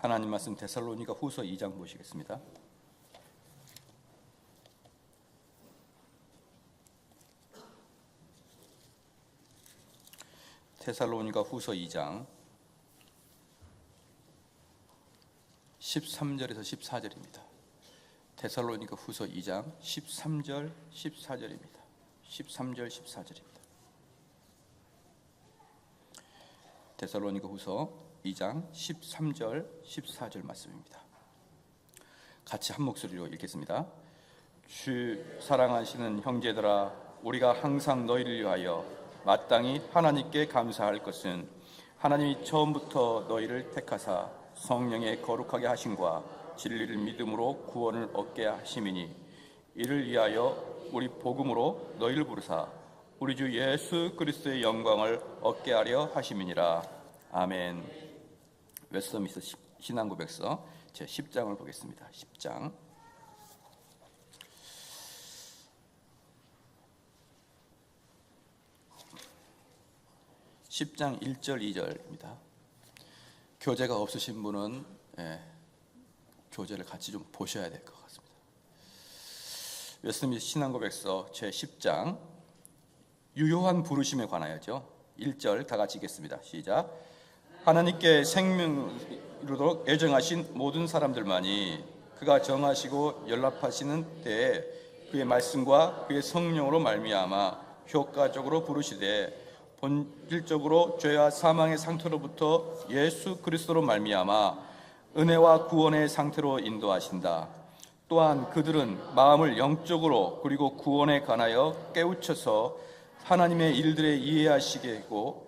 하나님 말씀 데살로니가 후서 2장 보시겠습니다. 데살로니가 후서 2장 13절에서 14절입니다. 데살로니가 후서 2장 13절 14절입니다. 13절 14절입니다. 데살로니가 후서 2장 13절 14절 말씀입니다. 같이 한 목소리로 읽겠습니다. 주 사랑하시는 형제들아, 우리가 항상 너희를 위하여 마땅히 하나님께 감사할 것은 하나님이 처음부터 너희를 택하사 성령의 거룩하게 하심과 진리를 믿음으로 구원을 얻게 하심이니, 이를 위하여 우리 복음으로 너희를 부르사 우리 주 예수 그리스도의 영광을 얻게 하려 하심이니라. 아멘. 웨스터민스터 신앙고백서 제 10장을 보겠습니다. 10장 1절 2절입니다. 교재가 없으신 분은 교재를 같이 좀 보셔야 될 것 같습니다. 웨스터민스터 신앙고백서 제 10장 유효한 부르심에 관하여죠. 1절 다 같이 읽겠습니다. 시작. 하나님께 생명이루도록 예정하신 모든 사람들만이 그가 정하시고 연락하시는 때에 그의 말씀과 그의 성령으로 말미암아 효과적으로 부르시되, 본질적으로 죄와 사망의 상태로부터 예수 그리스도로 말미암아 은혜와 구원의 상태로 인도하신다. 또한 그들은 마음을 영적으로 그리고 구원에 관하여 깨우쳐서 하나님의 일들에 이해하시게 하고,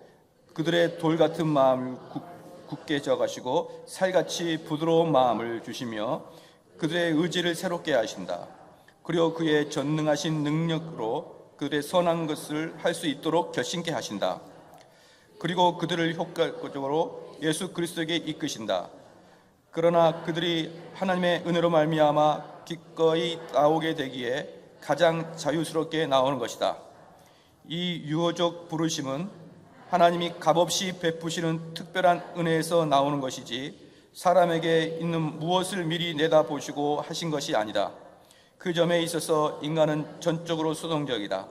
그들의 돌같은 마음을 굳게 져가시고 살같이 부드러운 마음을 주시며 그들의 의지를 새롭게 하신다. 그리고 그의 전능하신 능력으로 그들의 선한 것을 할 수 있도록 결심케 하신다. 그리고 그들을 효과적으로 예수 그리스도에게 이끄신다. 그러나 그들이 하나님의 은혜로 말미암아 기꺼이 나오게 되기에 가장 자유스럽게 나오는 것이다. 이 유효적 부르심은 하나님이 값없이 베푸시는 특별한 은혜에서 나오는 것이지 사람에게 있는 무엇을 미리 내다보시고 하신 것이 아니다. 그 점에 있어서 인간은 전적으로 수동적이다.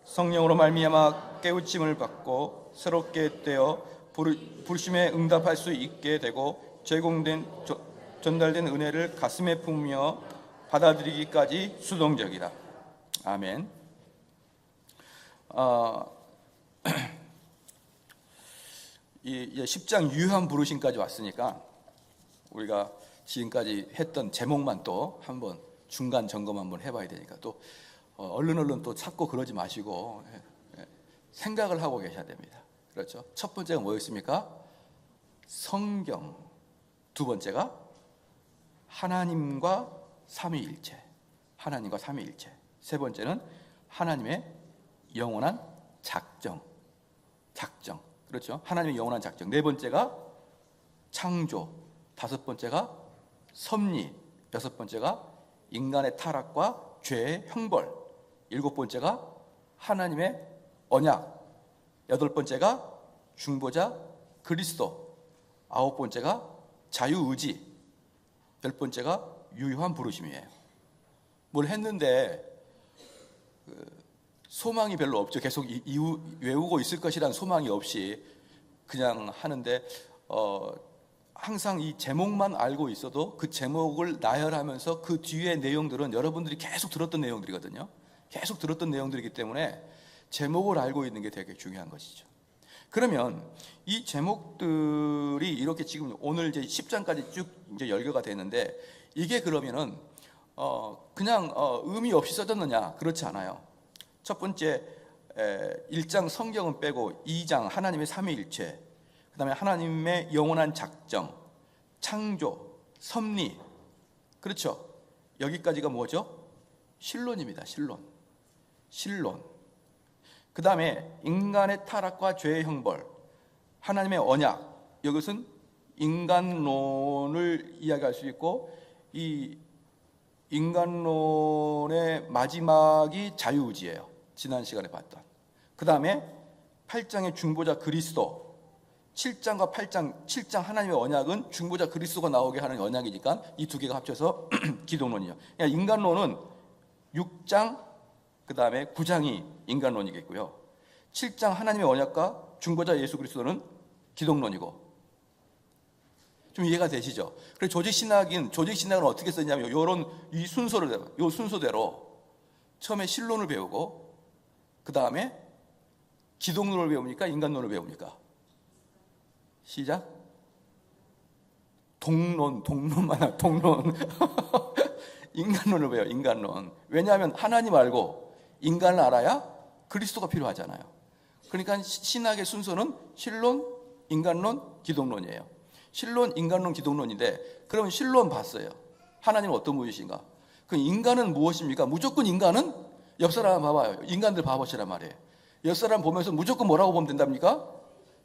성령으로 말미암아 깨우침을 받고 새롭게 되어 부르심에 응답할 수 있게 되고, 제공된 전달된 은혜를 가슴에 품으며 받아들이기까지 수동적이다. 아멘. 이 10장 유효한 부르심까지 왔으니까 우리가 지금까지 했던 제목만 또 한번 중간 점검 한번 해봐야 되니까, 또 얼른 또 찾고 그러지 마시고 생각을 하고 계셔야 됩니다. 그렇죠? 첫 번째가 뭐였습니까? 성경. 두 번째가 하나님과 삼위일체. 하나님과 삼위일체. 세 번째는 하나님의 영원한 작정. 그렇죠? 하나님의 영원한 작정. 네 번째가 창조. 다섯 번째가 섭리. 여섯 번째가 인간의 타락과 죄의 형벌. 일곱 번째가 하나님의 언약. 여덟 번째가 중보자 그리스도. 아홉 번째가 자유의지. 열 번째가 유효한 부르심이에요. 뭘 했는데 소망이 별로 없죠. 계속 외우고 있을 것이라는 소망이 없이 그냥 하는데, 항상 이 제목만 알고 있어도 그 제목을 나열하면서 그 뒤에 내용들은 여러분들이 계속 들었던 내용들이거든요. 계속 들었던 내용들이기 때문에 제목을 알고 있는 게 되게 중요한 것이죠. 그러면 이 제목들이 이렇게 지금 오늘 이제 10장까지 쭉 이제 열거가 되는데, 이게 그러면은 그냥 의미 없이 써졌느냐? 그렇지 않아요. 첫 번째 1장 성경은 빼고 2장 하나님의 삼위일체, 그 다음에 하나님의 영원한 작정, 창조, 섭리. 그렇죠? 여기까지가 뭐죠? 신론입니다. 신론. 그 다음에 인간의 타락과 죄의 형벌, 하나님의 언약. 이것은 인간론을 이야기할 수 있고, 이 인간론의 마지막이 자유의지예요. 지난 시간에 봤던. 그 다음에 8장의 중보자 그리스도. 7장과 8장, 7장 하나님의 언약은 중보자 그리스도가 나오게 하는 언약이니까 이 두 개가 합쳐서 기독론이에요. 그러니까 인간론은 6장 그 다음에 9장이 인간론이겠고요. 7장 하나님의 언약과 중보자 예수 그리스도는 기독론이고. 좀 이해가 되시죠? 그래서 조직신학은 어떻게 썼냐면 이 순서대로 처음에 신론을 배우고 그 다음에 기독론을 배웁니까? 인간론을 배웁니까? 시작. 동론. 인간론을 배워요. 인간론. 왜냐하면 하나님 알고 인간을 알아야 그리스도가 필요하잖아요. 그러니까 신학의 순서는 신론, 인간론, 기독론이에요. 신론, 인간론, 기독론인데 그러면 신론 봤어요. 하나님은 어떤 분이신가? 그 인간은 무엇입니까? 무조건 인간은 옆 사람 봐봐요. 인간들 봐보시란 말이에요. 옆 사람 보면서 무조건 뭐라고 보면 된답니까?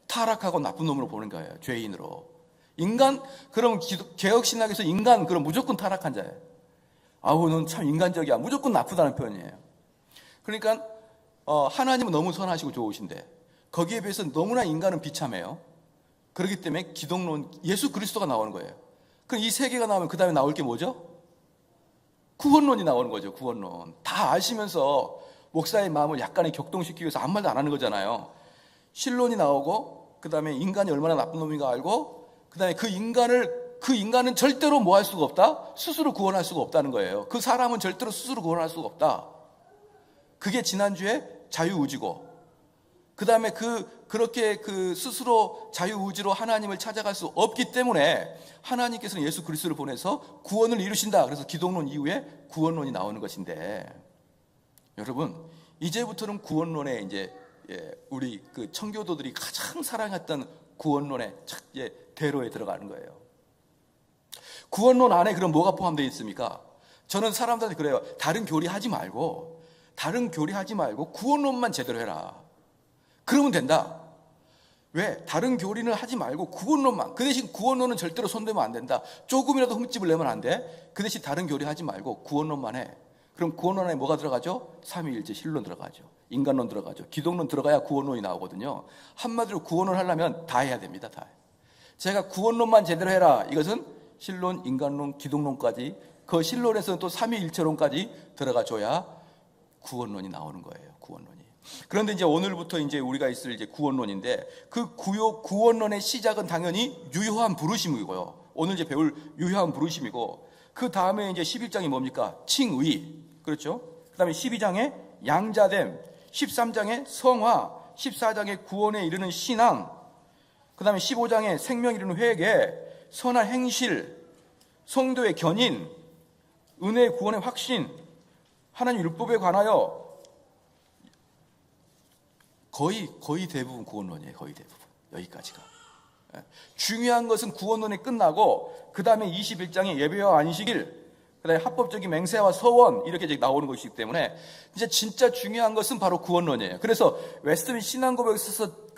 타락하고 나쁜 놈으로 보는 거예요. 죄인으로. 인간, 그럼 개혁신학에서 인간, 그럼 무조건 타락한 자예요. 아우, 넌 참 인간적이야. 무조건 나쁘다는 표현이에요. 그러니까 하나님은 너무 선하시고 좋으신데 거기에 비해서 너무나 인간은 비참해요. 그렇기 때문에 기독론, 예수 그리스도가 나오는 거예요. 그럼 이 세 개가 나오면 그 다음에 나올 게 뭐죠? 구원론이 나오는 거죠. 구원론. 다 아시면서 목사의 마음을 약간의 격동시키기 위해서 아무 말도 안 하는 거잖아요. 신론이 나오고 그 다음에 인간이 얼마나 나쁜 놈인가 알고 그 다음에 그 인간은 절대로 뭐 할 수가 없다? 스스로 구원할 수가 없다는 거예요. 그 사람은 절대로 스스로 구원할 수가 없다. 그게 지난주에 자유의지고 그 다음에 그렇게 스스로 자유의지로 하나님을 찾아갈 수 없기 때문에 하나님께서는 예수 그리스도를 보내서 구원을 이루신다. 그래서 기독론 이후에 구원론이 나오는 것인데 여러분 이제부터는 구원론에 이제 우리 그 청교도들이 가장 사랑했던 구원론의 대로에 들어가는 거예요. 구원론 안에 그럼 뭐가 포함되어 있습니까? 저는 사람들한테 그래요. 다른 교리 하지 말고 구원론만 제대로 해라. 그러면 된다. 왜? 다른 교리는 하지 말고 구원론만. 그 대신 구원론은 절대로 손대면 안 된다. 조금이라도 흠집을 내면 안 돼. 그 대신 다른 교리 하지 말고 구원론만 해. 그럼 구원론 안에 뭐가 들어가죠? 삼위일체 신론 들어가죠. 인간론 들어가죠. 기독론 들어가야 구원론이 나오거든요. 한마디로 구원을 하려면 다 해야 됩니다. 다. 제가 구원론만 제대로 해라. 이것은 신론, 인간론, 기독론까지 그 신론에서는 또 삼위일체론까지 들어가줘야 구원론이 나오는 거예요. 구원론이. 그런데 이제 오늘부터 이제 우리가 있을 이제 구원론인데 그 구원론의 시작은 당연히 유효한 부르심이고요. 오늘 이제 배울 유효한 부르심이고 그 다음에 이제 11장이 뭡니까? 칭의. 그렇죠? 그 다음에 12장에 양자됨, 13장에 성화, 14장에 구원에 이르는 신앙, 그 다음에 15장에 생명 이르는 회개, 선한 행실, 성도의 견인, 은혜의 구원의 확신, 하나님 율법에 관하여 거의 대부분 구원론이에요. 거의 대부분. 여기까지가. 중요한 것은 구원론이 끝나고 그 다음에 21장에 예배와 안식일, 그 다음에 합법적인 맹세와 서원 이렇게 이제 나오는 것이기 때문에 이제 진짜 중요한 것은 바로 구원론이에요. 그래서 웨스트민 신앙고백에서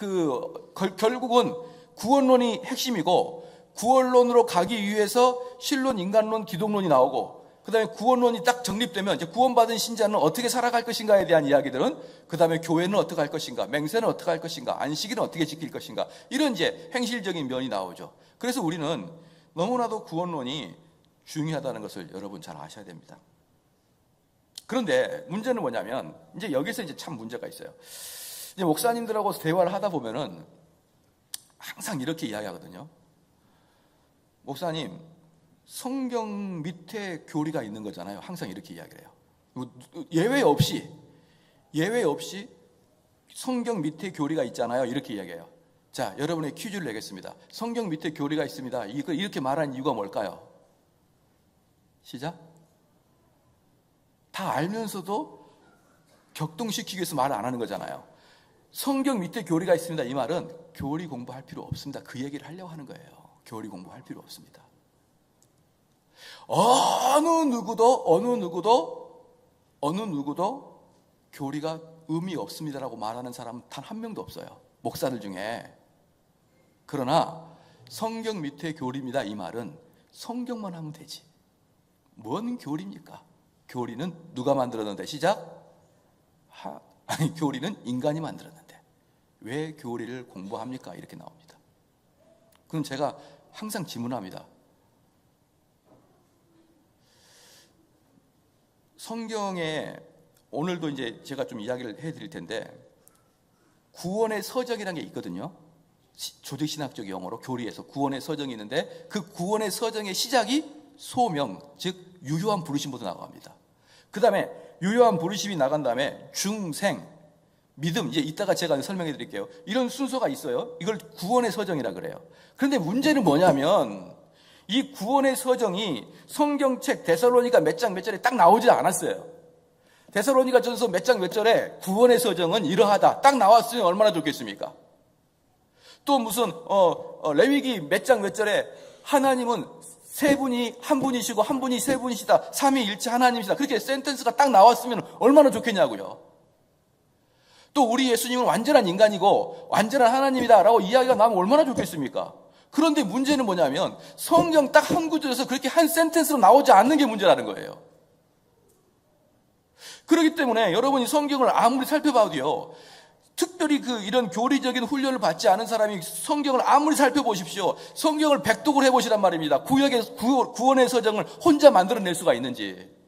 결국은 구원론이 핵심이고 구원론으로 가기 위해서 신론, 인간론, 기독론이 나오고 그 다음에 구원론이 딱 정립되면 이제 구원받은 신자는 어떻게 살아갈 것인가에 대한 이야기들은 그 다음에 교회는 어떻게 할 것인가, 맹세는 어떻게 할 것인가, 안식일은 어떻게 지킬 것인가 이런 이제 행실적인 면이 나오죠. 그래서 우리는 너무나도 구원론이 중요하다는 것을 여러분 잘 아셔야 됩니다. 그런데 문제는 뭐냐면 이제 여기서 이제 참 문제가 있어요. 이제 목사님들하고 대화를 하다 보면은 항상 이렇게 이야기하거든요. 목사님, 성경 밑에 교리가 있는 거잖아요. 항상 이렇게 이야기를 해요. 예외 없이 성경 밑에 교리가 있잖아요. 이렇게 이야기해요. 자, 여러분의 퀴즈를 내겠습니다. 성경 밑에 교리가 있습니다. 이렇게 말하는 이유가 뭘까요? 시작. 다 알면서도 격동시키기 위해서 말을 안 하는 거잖아요. 성경 밑에 교리가 있습니다. 이 말은 교리 공부할 필요 없습니다. 그 얘기를 하려고 하는 거예요. 교리 공부할 필요 없습니다. 어느 누구도 교리가 의미 없습니다라고 말하는 사람은 단 한 명도 없어요. 목사들 중에. 그러나 성경 밑에 교리입니다. 이 말은 성경만 하면 되지. 뭔 교리입니까? 교리는 누가 만들었는데? 시작. 교리는 인간이 만들었는데 왜 교리를 공부합니까? 이렇게 나옵니다. 그럼 제가 항상 질문합니다. 성경에 오늘도 이제 제가 좀 이야기를 해드릴 텐데 구원의 서정이라는 게 있거든요. 조직신학적 용어로 교리에서 구원의 서정이 있는데 그 구원의 서정의 시작이 소명, 즉 유효한 부르심부터 나갑니다. 그 다음에 유효한 부르심이 나간 다음에 중생, 믿음, 이제 이따가 제가 설명해 드릴게요. 이런 순서가 있어요. 이걸 구원의 서정이라 그래요. 그런데 문제는 뭐냐면 이 구원의 서정이 성경책 데살로니가 몇 장 몇 절에 딱 나오지 않았어요. 데살로니가 전서 몇 장 몇 절에 구원의 서정은 이러하다 딱 나왔으면 얼마나 좋겠습니까? 또 무슨 레위기 몇 장 몇 절에 하나님은 세 분이 한 분이시고 한 분이 세 분이시다, 삼위일체 하나님이시다, 그렇게 센텐스가 딱 나왔으면 얼마나 좋겠냐고요. 또 우리 예수님은 완전한 인간이고 완전한 하나님이다 라고 이야기가 나오면 얼마나 좋겠습니까? 그런데 문제는 뭐냐면 성경 딱 한 구절에서 그렇게 한 센텐스로 나오지 않는 게 문제라는 거예요. 그렇기 때문에 여러분이 성경을 아무리 살펴봐도요, 특별히 이런 교리적인 훈련을 받지 않은 사람이 성경을 아무리 살펴보십시오. 성경을 백독을 해보시란 말입니다. 구원의 서정을 혼자 만들어낼 수가 있는지.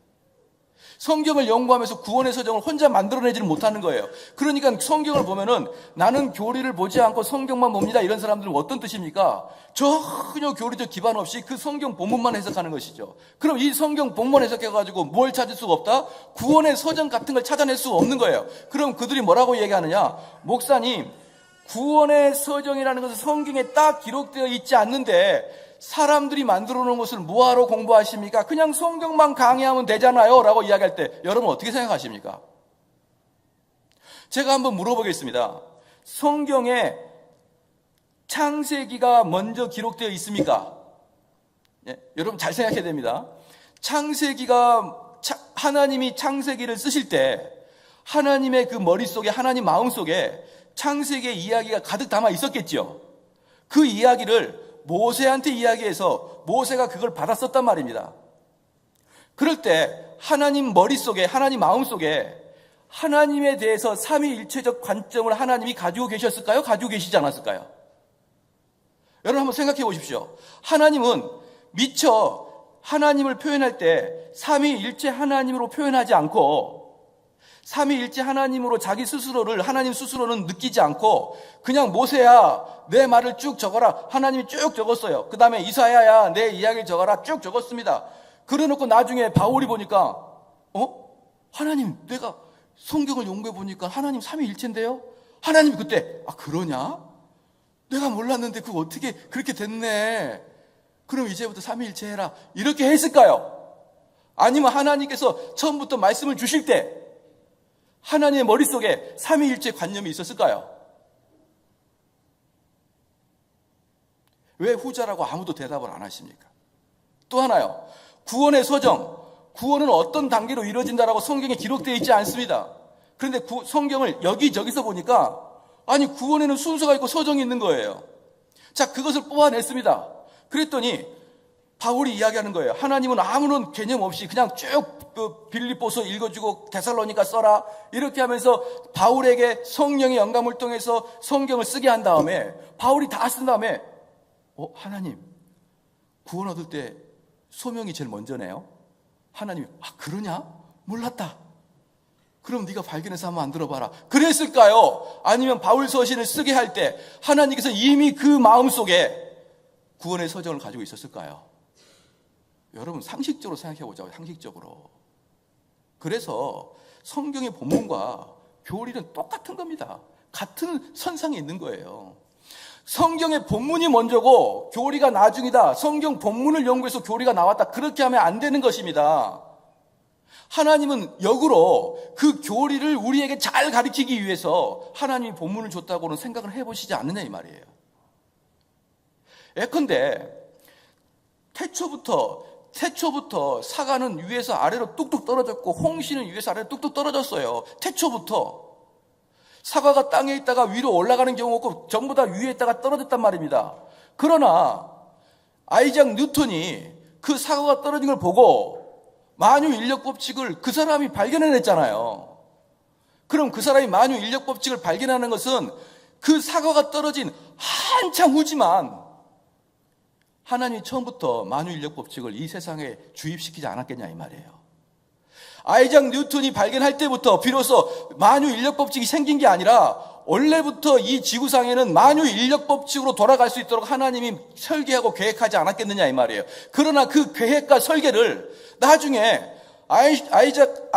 성경을 연구하면서 구원의 서정을 혼자 만들어내지는 못하는 거예요. 그러니까 성경을 보면은 나는 교리를 보지 않고 성경만 봅니다, 이런 사람들은 어떤 뜻입니까? 전혀 교리적 기반 없이 그 성경 본문만 해석하는 것이죠. 그럼 이 성경 본문 해석해가지고 뭘 찾을 수가 없다? 구원의 서정 같은 걸 찾아낼 수가 없는 거예요. 그럼 그들이 뭐라고 얘기하느냐? 목사님, 구원의 서정이라는 것은 성경에 딱 기록되어 있지 않는데 사람들이 만들어 놓은 것을 뭐하러 공부하십니까? 그냥 성경만 강의하면 되잖아요 라고 이야기할 때 여러분 어떻게 생각하십니까? 제가 한번 물어보겠습니다. 성경에 창세기가 먼저 기록되어 있습니까? 예, 여러분 잘 생각해야 됩니다. 하나님이 창세기를 쓰실 때 하나님의 그 머릿속에, 하나님 마음속에 창세기의 이야기가 가득 담아 있었겠죠. 그 이야기를 모세한테 이야기해서 모세가 그걸 받았었단 말입니다. 그럴 때 하나님 머릿속에, 하나님 마음속에 하나님에 대해서 삼위일체적 관점을 하나님이 가지고 계셨을까요? 가지고 계시지 않았을까요? 여러분 한번 생각해 보십시오. 하나님은 미처 하나님을 표현할 때 삼위일체 하나님으로 표현하지 않고 삼위일체 하나님으로 자기 스스로를, 하나님 스스로는 느끼지 않고 그냥 모세야 내 말을 쭉 적어라, 하나님이 쭉 적었어요. 그 다음에 이사야야 내 이야기를 적어라, 쭉 적었습니다. 그래놓고 나중에 바울이 보니까 하나님, 내가 성경을 연구해 보니까 하나님 삼위일체인데요? 하나님이 그때 그러냐? 내가 몰랐는데 그거 어떻게 그렇게 됐네. 그럼 이제부터 삼위일체 해라, 이렇게 했을까요? 아니면 하나님께서 처음부터 말씀을 주실 때 하나님의 머릿속에 삼위일체 관념이 있었을까요? 왜 후자라고 아무도 대답을 안 하십니까? 또 하나요. 구원의 서정, 구원은 어떤 단계로 이루어진다라고 성경에 기록되어 있지 않습니다. 그런데 성경을 여기저기서 보니까 구원에는 순서가 있고 서정이 있는 거예요. 자, 그것을 뽑아냈습니다. 그랬더니 바울이 이야기하는 거예요. 하나님은 아무런 개념 없이 그냥 쭉 빌립보서 읽어주고 데살로니가 써라, 이렇게 하면서 바울에게 성령의 영감을 통해서 성경을 쓰게 한 다음에 바울이 다 쓴 다음에 하나님, 구원 얻을 때 소명이 제일 먼저네요. 하나님이 그러냐? 몰랐다. 그럼 네가 발견해서 한번 안 들어봐라. 그랬을까요? 아니면 바울 서신을 쓰게 할 때 하나님께서 이미 그 마음속에 구원의 서정을 가지고 있었을까요? 여러분 상식적으로 생각해 보자고. 상식적으로. 그래서 성경의 본문과 교리는 똑같은 겁니다. 같은 선상에 있는 거예요. 성경의 본문이 먼저고 교리가 나중이다, 성경 본문을 연구해서 교리가 나왔다, 그렇게 하면 안 되는 것입니다. 하나님은 역으로 그 교리를 우리에게 잘 가르치기 위해서 하나님이 본문을 줬다고는 생각을 해보시지 않느냐 이 말이에요. 예컨대 태초부터 사과는 위에서 아래로 뚝뚝 떨어졌고 홍시는 위에서 아래로 뚝뚝 떨어졌어요. 태초부터. 사과가 땅에 있다가 위로 올라가는 경우 없고 전부 다 위에 있다가 떨어졌단 말입니다. 그러나 아이작 뉴턴이 그 사과가 떨어진 걸 보고 만유 인력 법칙을 그 사람이 발견해냈잖아요. 그럼 그 사람이 만유 인력 법칙을 발견하는 것은 그 사과가 떨어진 한참 후지만 하나님이 처음부터 만유인력 법칙을 이 세상에 주입시키지 않았겠냐 이 말이에요. 아이작 뉴턴이 발견할 때부터 비로소 만유인력 법칙이 생긴 게 아니라 원래부터 이 지구상에는 만유인력 법칙으로 돌아갈 수 있도록 하나님이 설계하고 계획하지 않았겠느냐 이 말이에요. 그러나 그 계획과 설계를 나중에 아이작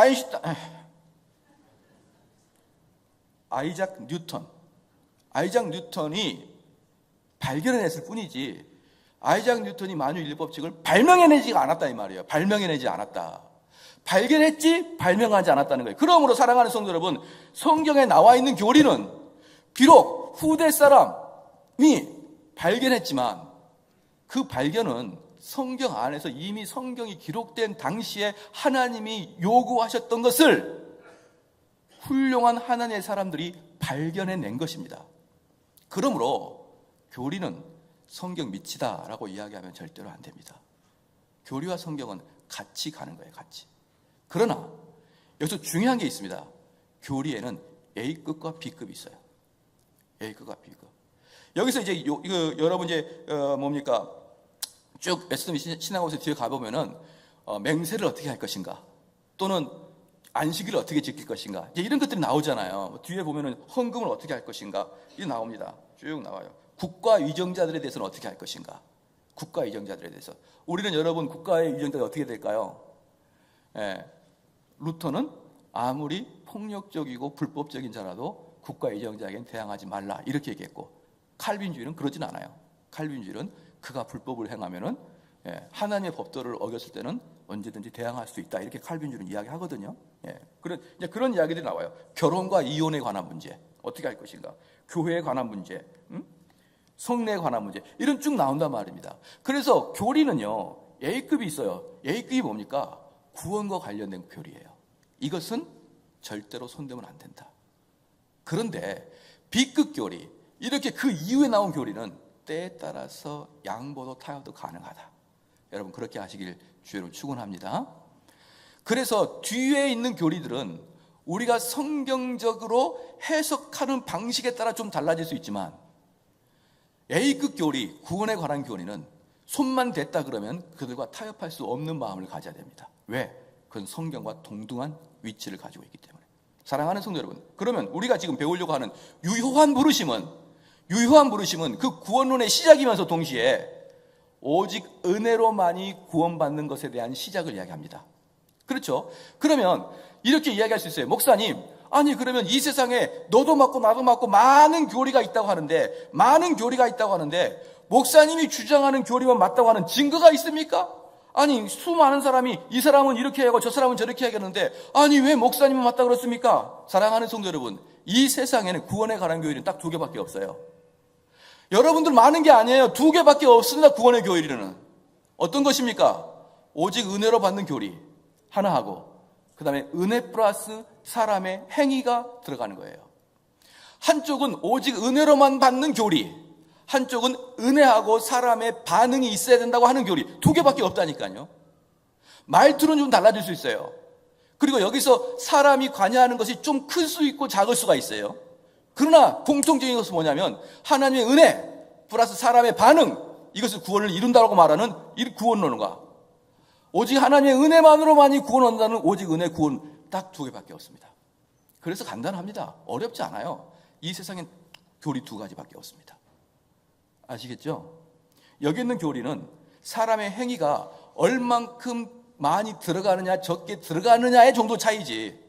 뉴턴이 발견해냈을 뿐이지 아이작 뉴턴이 만유인력 법칙을 발명해내지 않았다 이 말이에요. 발명해내지 않았다. 발견했지 발명하지 않았다는 거예요. 그러므로 사랑하는 성도 여러분, 성경에 나와 있는 교리는 비록 후대 사람이 발견했지만 그 발견은 성경 안에서 이미 성경이 기록된 당시에 하나님이 요구하셨던 것을 훌륭한 하나님의 사람들이 발견해낸 것입니다. 그러므로 교리는 성경 밑이다라고 이야기하면 절대로 안 됩니다. 교리와 성경은 같이 가는 거예요. 같이. 그러나 여기서 중요한 게 있습니다. 교리에는 A급과 B급이 있어요. A급과 B급. 여기서 이제 여러분 이제 뭡니까? 쭉 에스더 신학원에서 뒤에 가보면은 맹세를 어떻게 할 것인가, 또는 안식일을 어떻게 지킬 것인가, 이제 이런 것들이 나오잖아요. 뒤에 보면은 헌금을 어떻게 할 것인가, 이게 나옵니다. 쭉 나와요. 국가 위정자들에 대해서는 어떻게 할 것인가. 국가 위정자들에 대해서. 우리는 여러분 국가의 위정자가 어떻게 될까요? 루터는 아무리 폭력적이고 불법적인 자라도 국가 위정자에게는 대항하지 말라 이렇게 얘기했고, 칼빈주의는 그러진 않아요. 칼빈주의는 그가 불법을 행하면은 하나님의 법도를 어겼을 때는 언제든지 대항할 수 있다 이렇게 칼빈주의는 이야기하거든요. 그런 이야기들이 나와요. 결혼과 이혼에 관한 문제 어떻게 할 것인가, 교회에 관한 문제, 성례에 관한 문제, 이런 쭉 나온단 말입니다. 그래서 교리는요 A급이 있어요. A급이 뭡니까? 구원과 관련된 교리예요. 이것은 절대로 손대면 안 된다. 그런데 B급 교리, 이렇게 그 이후에 나온 교리는 때에 따라서 양보도 타협도 가능하다. 여러분 그렇게 하시길 주의로 축원합니다. 그래서 뒤에 있는 교리들은 우리가 성경적으로 해석하는 방식에 따라 좀 달라질 수 있지만, A급 교리, 구원에 관한 교리는 손만 댔다 그러면 그들과 타협할 수 없는 마음을 가져야 됩니다. 왜? 그건 성경과 동등한 위치를 가지고 있기 때문에. 사랑하는 성도 여러분, 그러면 우리가 지금 배우려고 하는 유효한 부르심은 그 구원론의 시작이면서 동시에 오직 은혜로만이 구원받는 것에 대한 시작을 이야기합니다. 그렇죠? 그러면 이렇게 이야기할 수 있어요. 목사님, 아니 그러면 이 세상에 너도 맞고 나도 맞고 많은 교리가 있다고 하는데 목사님이 주장하는 교리만 맞다고 하는 증거가 있습니까? 아니 수많은 사람이 이 사람은 이렇게 하고 저 사람은 저렇게 하겠는데 아니 왜 목사님은 맞다고 그렇습니까? 사랑하는 성도 여러분, 이 세상에는 구원에 관한 교리는 딱 2개밖에 없어요. 여러분들 많은 게 아니에요. 2개밖에 없습니다. 구원의 교리는 어떤 것입니까? 오직 은혜로 받는 교리 하나 하고, 그 다음에 은혜 플러스 사람의 행위가 들어가는 거예요. 한쪽은 오직 은혜로만 받는 교리, 한쪽은 은혜하고 사람의 반응이 있어야 된다고 하는 교리, 2개밖에 없다니까요. 말투는 좀 달라질 수 있어요. 그리고 여기서 사람이 관여하는 것이 좀 클 수 있고 작을 수가 있어요. 그러나 공통적인 것은 뭐냐면 하나님의 은혜 플러스 사람의 반응, 이것을 구원을 이룬다고 말하는 이 구원론과 오직 하나님의 은혜만으로만이 구원을 얻는다는 오직 은혜 구원, 딱 2개밖에 없습니다. 그래서 간단합니다. 어렵지 않아요. 이 세상엔 교리 2가지밖에 없습니다. 아시겠죠? 여기 있는 교리는 사람의 행위가 얼만큼 많이 들어가느냐 적게 들어가느냐의 정도 차이지,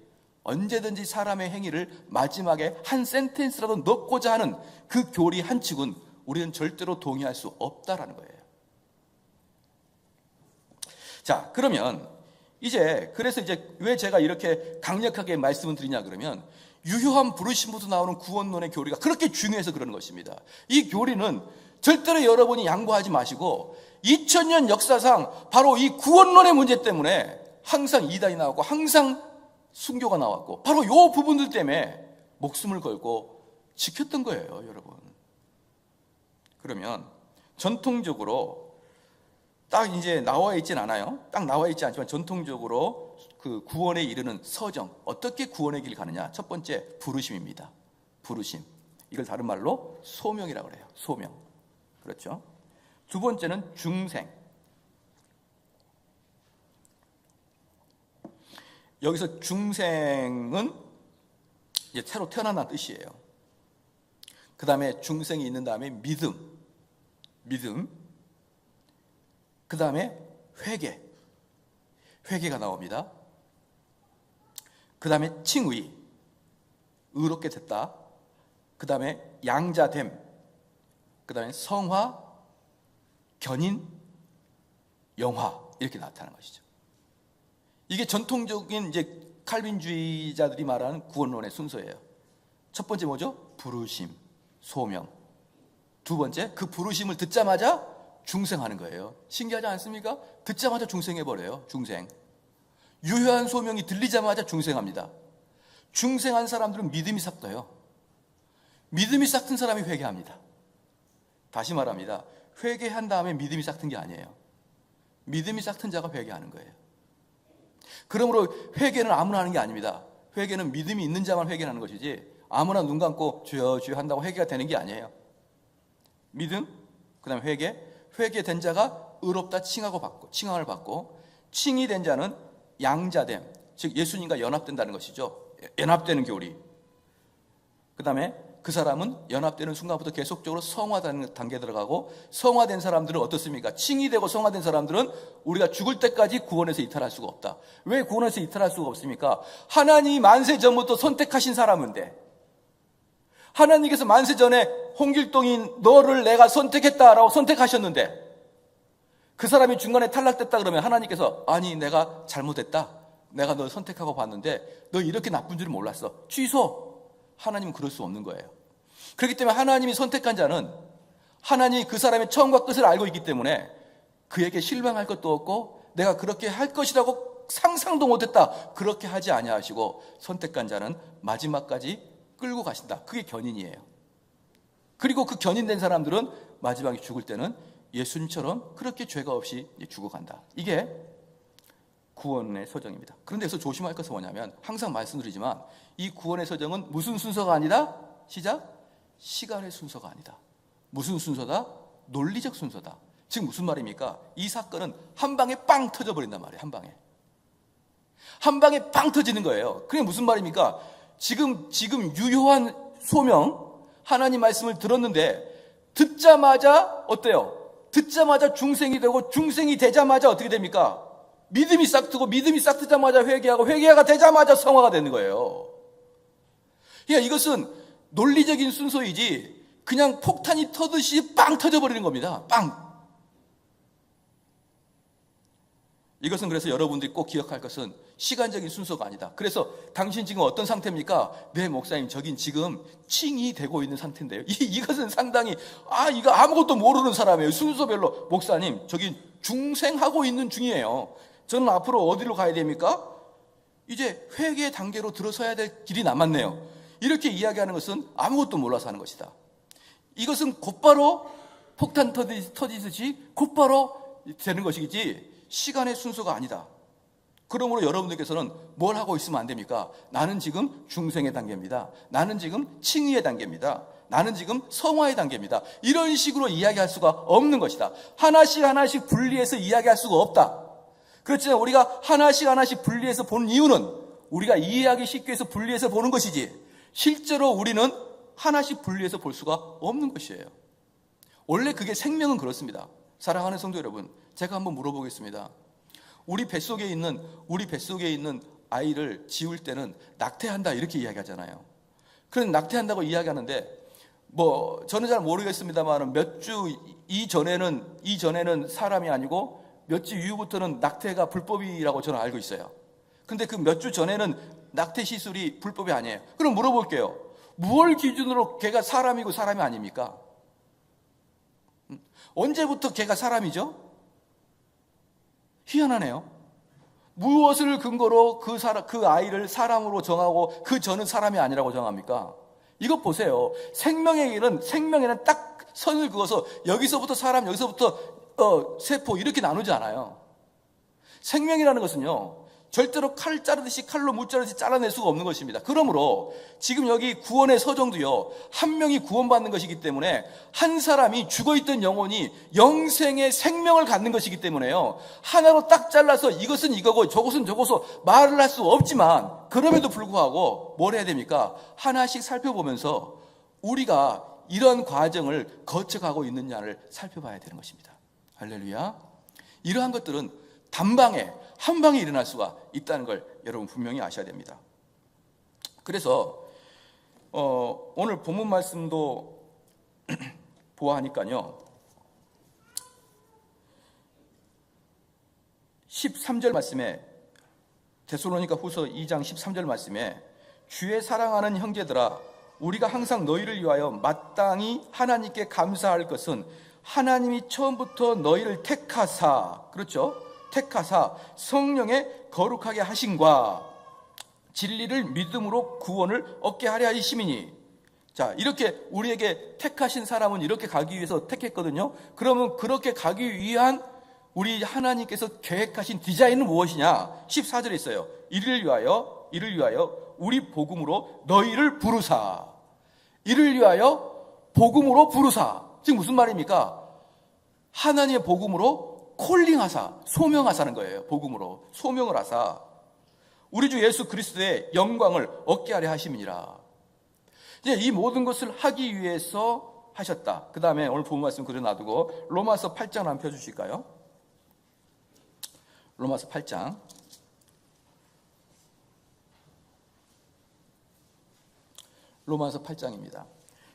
언제든지 사람의 행위를 마지막에 한 센텐스라도 넣고자 하는 그 교리 한 측은 우리는 절대로 동의할 수 없다라는 거예요. 자, 그러면 그래서 왜 제가 이렇게 강력하게 말씀을 드리냐 그러면, 유효한 부르심부터 나오는 구원론의 교리가 그렇게 중요해서 그러는 것입니다. 이 교리는 절대로 여러분이 양보하지 마시고, 2000년 역사상 바로 이 구원론의 문제 때문에 항상 이단이 나왔고 항상 순교가 나왔고, 바로 이 부분들 때문에 목숨을 걸고 지켰던 거예요, 여러분. 그러면 전통적으로 딱 이제 나와 있진 않아요. 딱 나와 있지 않지만 전통적으로 그 구원에 이르는 서정, 어떻게 구원의 길을 가느냐. 첫 번째, 부르심입니다. 부르심. 이걸 다른 말로 소명이라고 그래요. 소명. 그렇죠? 두 번째는 중생. 여기서 중생은 이제 새로 태어난다는 뜻이에요. 그 다음에 중생이 있는 다음에 믿음. 그 다음에 회개가 나옵니다. 그 다음에 칭의, 의롭게 됐다. 그 다음에 양자됨. 그 다음에 성화, 견인, 영화, 이렇게 나타나는 것이죠. 이게 전통적인 이제 칼빈주의자들이 말하는 구원론의 순서예요. 첫 번째 뭐죠? 부르심, 소명. 두 번째, 그 부르심을 듣자마자 중생하는 거예요. 신기하지 않습니까? 듣자마자 중생해버려요. 중생. 유효한 소명이 들리자마자 중생합니다. 중생한 사람들은 믿음이 싹터요. 믿음이 싹튼 사람이 회개합니다. 다시 말합니다. 회개한 다음에 믿음이 싹튼 게 아니에요. 믿음이 싹튼 자가 회개하는 거예요. 그러므로 회개는 아무나 하는 게 아닙니다. 회개는 믿음이 있는 자만 회개하는 것이지 아무나 눈 감고 주여 주여 한다고 회개가 되는 게 아니에요. 믿음, 그 다음에 회개된 자가 의롭다 칭함을 받고 칭이 된 자는 양자됨, 즉 예수님과 연합된다는 것이죠. 연합되는 교리. 그 다음에 그 사람은 연합되는 순간부터 계속적으로 성화되는 단계에 들어가고, 성화된 사람들은 어떻습니까? 칭이 되고 성화된 사람들은 우리가 죽을 때까지 구원에서 이탈할 수가 없다. 왜 구원에서 이탈할 수가 없습니까? 하나님이 만세 전부터 선택하신 사람인데, 하나님께서 만세 전에 홍길동인 너를 내가 선택했다라고 선택하셨는데, 그 사람이 중간에 탈락됐다 그러면 하나님께서 아니 내가 잘못했다, 내가 널 선택하고 봤는데 너 이렇게 나쁜 줄은 몰랐어, 취소. 하나님은 그럴 수 없는 거예요. 그렇기 때문에 하나님이 선택한 자는 하나님이 그 사람의 처음과 끝을 알고 있기 때문에 그에게 실망할 것도 없고 내가 그렇게 할 것이라고 상상도 못했다, 그렇게 하지 아니하시고 선택한 자는 마지막까지 끌고 가신다. 그게 견인이에요. 그리고 그 견인된 사람들은 마지막에 죽을 때는 예수님처럼 그렇게 죄가 없이 죽어간다. 이게 구원의 서정입니다. 그런데 여기서 조심할 것은 뭐냐면, 항상 말씀드리지만 이 구원의 서정은 무슨 순서가 아니다? 시작. 시간의 순서가 아니다. 무슨 순서다? 논리적 순서다. 즉 무슨 말입니까? 이 사건은 한 방에 빵 터져버린단 말이에요. 한 방에 빵 터지는 거예요. 그게 무슨 말입니까? 지금 유효한 소명, 하나님 말씀을 들었는데 듣자마자 어때요? 듣자마자 중생이 되고, 중생이 되자마자 어떻게 됩니까? 믿음이 싹트고, 믿음이 싹트자마자 회개하고, 회개가 되자마자 성화가 되는 거예요. 그러니까 이것은 논리적인 순서이지 그냥 폭탄이 터듯이 빵 터져버리는 겁니다. 빵. 이것은 그래서 여러분들이 꼭 기억할 것은 시간적인 순서가 아니다. 그래서 당신 지금 어떤 상태입니까? 네, 목사님, 저긴 지금 칭이 되고 있는 상태인데요. 이것은 상당히 이거 아무것도 모르는 사람이에요. 순서별로. 목사님, 저긴 중생하고 있는 중이에요. 저는 앞으로 어디로 가야 됩니까? 이제 회개 단계로 들어서야 될 길이 남았네요. 이렇게 이야기하는 것은 아무것도 몰라서 하는 것이다. 이것은 곧바로 폭탄 터지듯이 곧바로 되는 것이지 시간의 순서가 아니다. 그러므로 여러분들께서는 뭘 하고 있으면 안 됩니까? 나는 지금 중생의 단계입니다. 나는 지금 칭의의 단계입니다. 나는 지금 성화의 단계입니다. 이런 식으로 이야기할 수가 없는 것이다. 하나씩 분리해서 이야기할 수가 없다. 그렇지만 우리가 하나씩 분리해서 보는 이유는 우리가 이해하기 쉽게 해서 분리해서 보는 것이지, 실제로 우리는 하나씩 분리해서 볼 수가 없는 것이에요. 원래 그게 생명은 그렇습니다. 사랑하는 성도 여러분, 제가 한번 물어보겠습니다. 우리 뱃속에 있는 아이를 지울 때는 낙태한다 이렇게 이야기하잖아요. 그런 낙태한다고 이야기하는데, 저는 잘 모르겠습니다만 몇 주 이전에는 사람이 아니고 몇 주 이후부터는 낙태가 불법이라고 저는 알고 있어요. 근데 그 몇 주 전에는 낙태 시술이 불법이 아니에요. 그럼 물어볼게요. 무엇을 기준으로 걔가 사람이고 사람이 아닙니까? 언제부터 걔가 사람이죠? 희한하네요. 무엇을 근거로 그 아이를 사람으로 정하고 그 저는 사람이 아니라고 정합니까? 이것 보세요. 생명에는 딱 선을 그어서 여기서부터 사람, 여기서부터 세포 이렇게 나누지 않아요. 생명이라는 것은요, 절대로 칼 자르듯이 칼로 무자르듯이 잘라낼 수가 없는 것입니다. 그러므로 지금 여기 구원의 서정도요, 한 명이 구원받는 것이기 때문에 한 사람이 죽어있던 영혼이 영생의 생명을 갖는 것이기 때문에요, 하나로 딱 잘라서 이것은 이거고 저것은 저것으로 말을 할 수 없지만, 그럼에도 불구하고 뭘 해야 됩니까? 하나씩 살펴보면서 우리가 이런 과정을 거쳐가고 있느냐를 살펴봐야 되는 것입니다. 할렐루야. 이러한 것들은 단방에 한 방에 일어날 수가 있다는 걸 여러분 분명히 아셔야 됩니다. 그래서 오늘 본문 말씀도 보아하니까요, 13절 말씀에, 데살로니가 후서 2장 13절 말씀에, 주의 사랑하는 형제들아, 우리가 항상 너희를 위하여 마땅히 하나님께 감사할 것은 하나님이 처음부터 너희를 택하사, 그렇죠? 택하사 성령의 거룩하게 하심과 진리를 믿음으로 구원을 얻게 하려 하심이니. 자, 이렇게 우리에게 택하신 사람은 이렇게 가기 위해서 택했거든요. 그러면 그렇게 가기 위한 우리 하나님께서 계획하신 디자인은 무엇이냐? 14절에 있어요. 이를 위하여 우리 복음으로 너희를 부르사. 이를 위하여 복음으로 부르사. 지금 무슨 말입니까? 하나님의 복음으로 콜링하사, 소명하사는 거예요. 복음으로 소명을 하사 우리 주 예수 그리스도의 영광을 얻게 하려 하심이니라. 이제 이 모든 것을 하기 위해서 하셨다. 그 다음에 오늘 본문 말씀 그려 놔두고 로마서 8장 한번 펴주실까요? 로마서 8장. 로마서 8장입니다.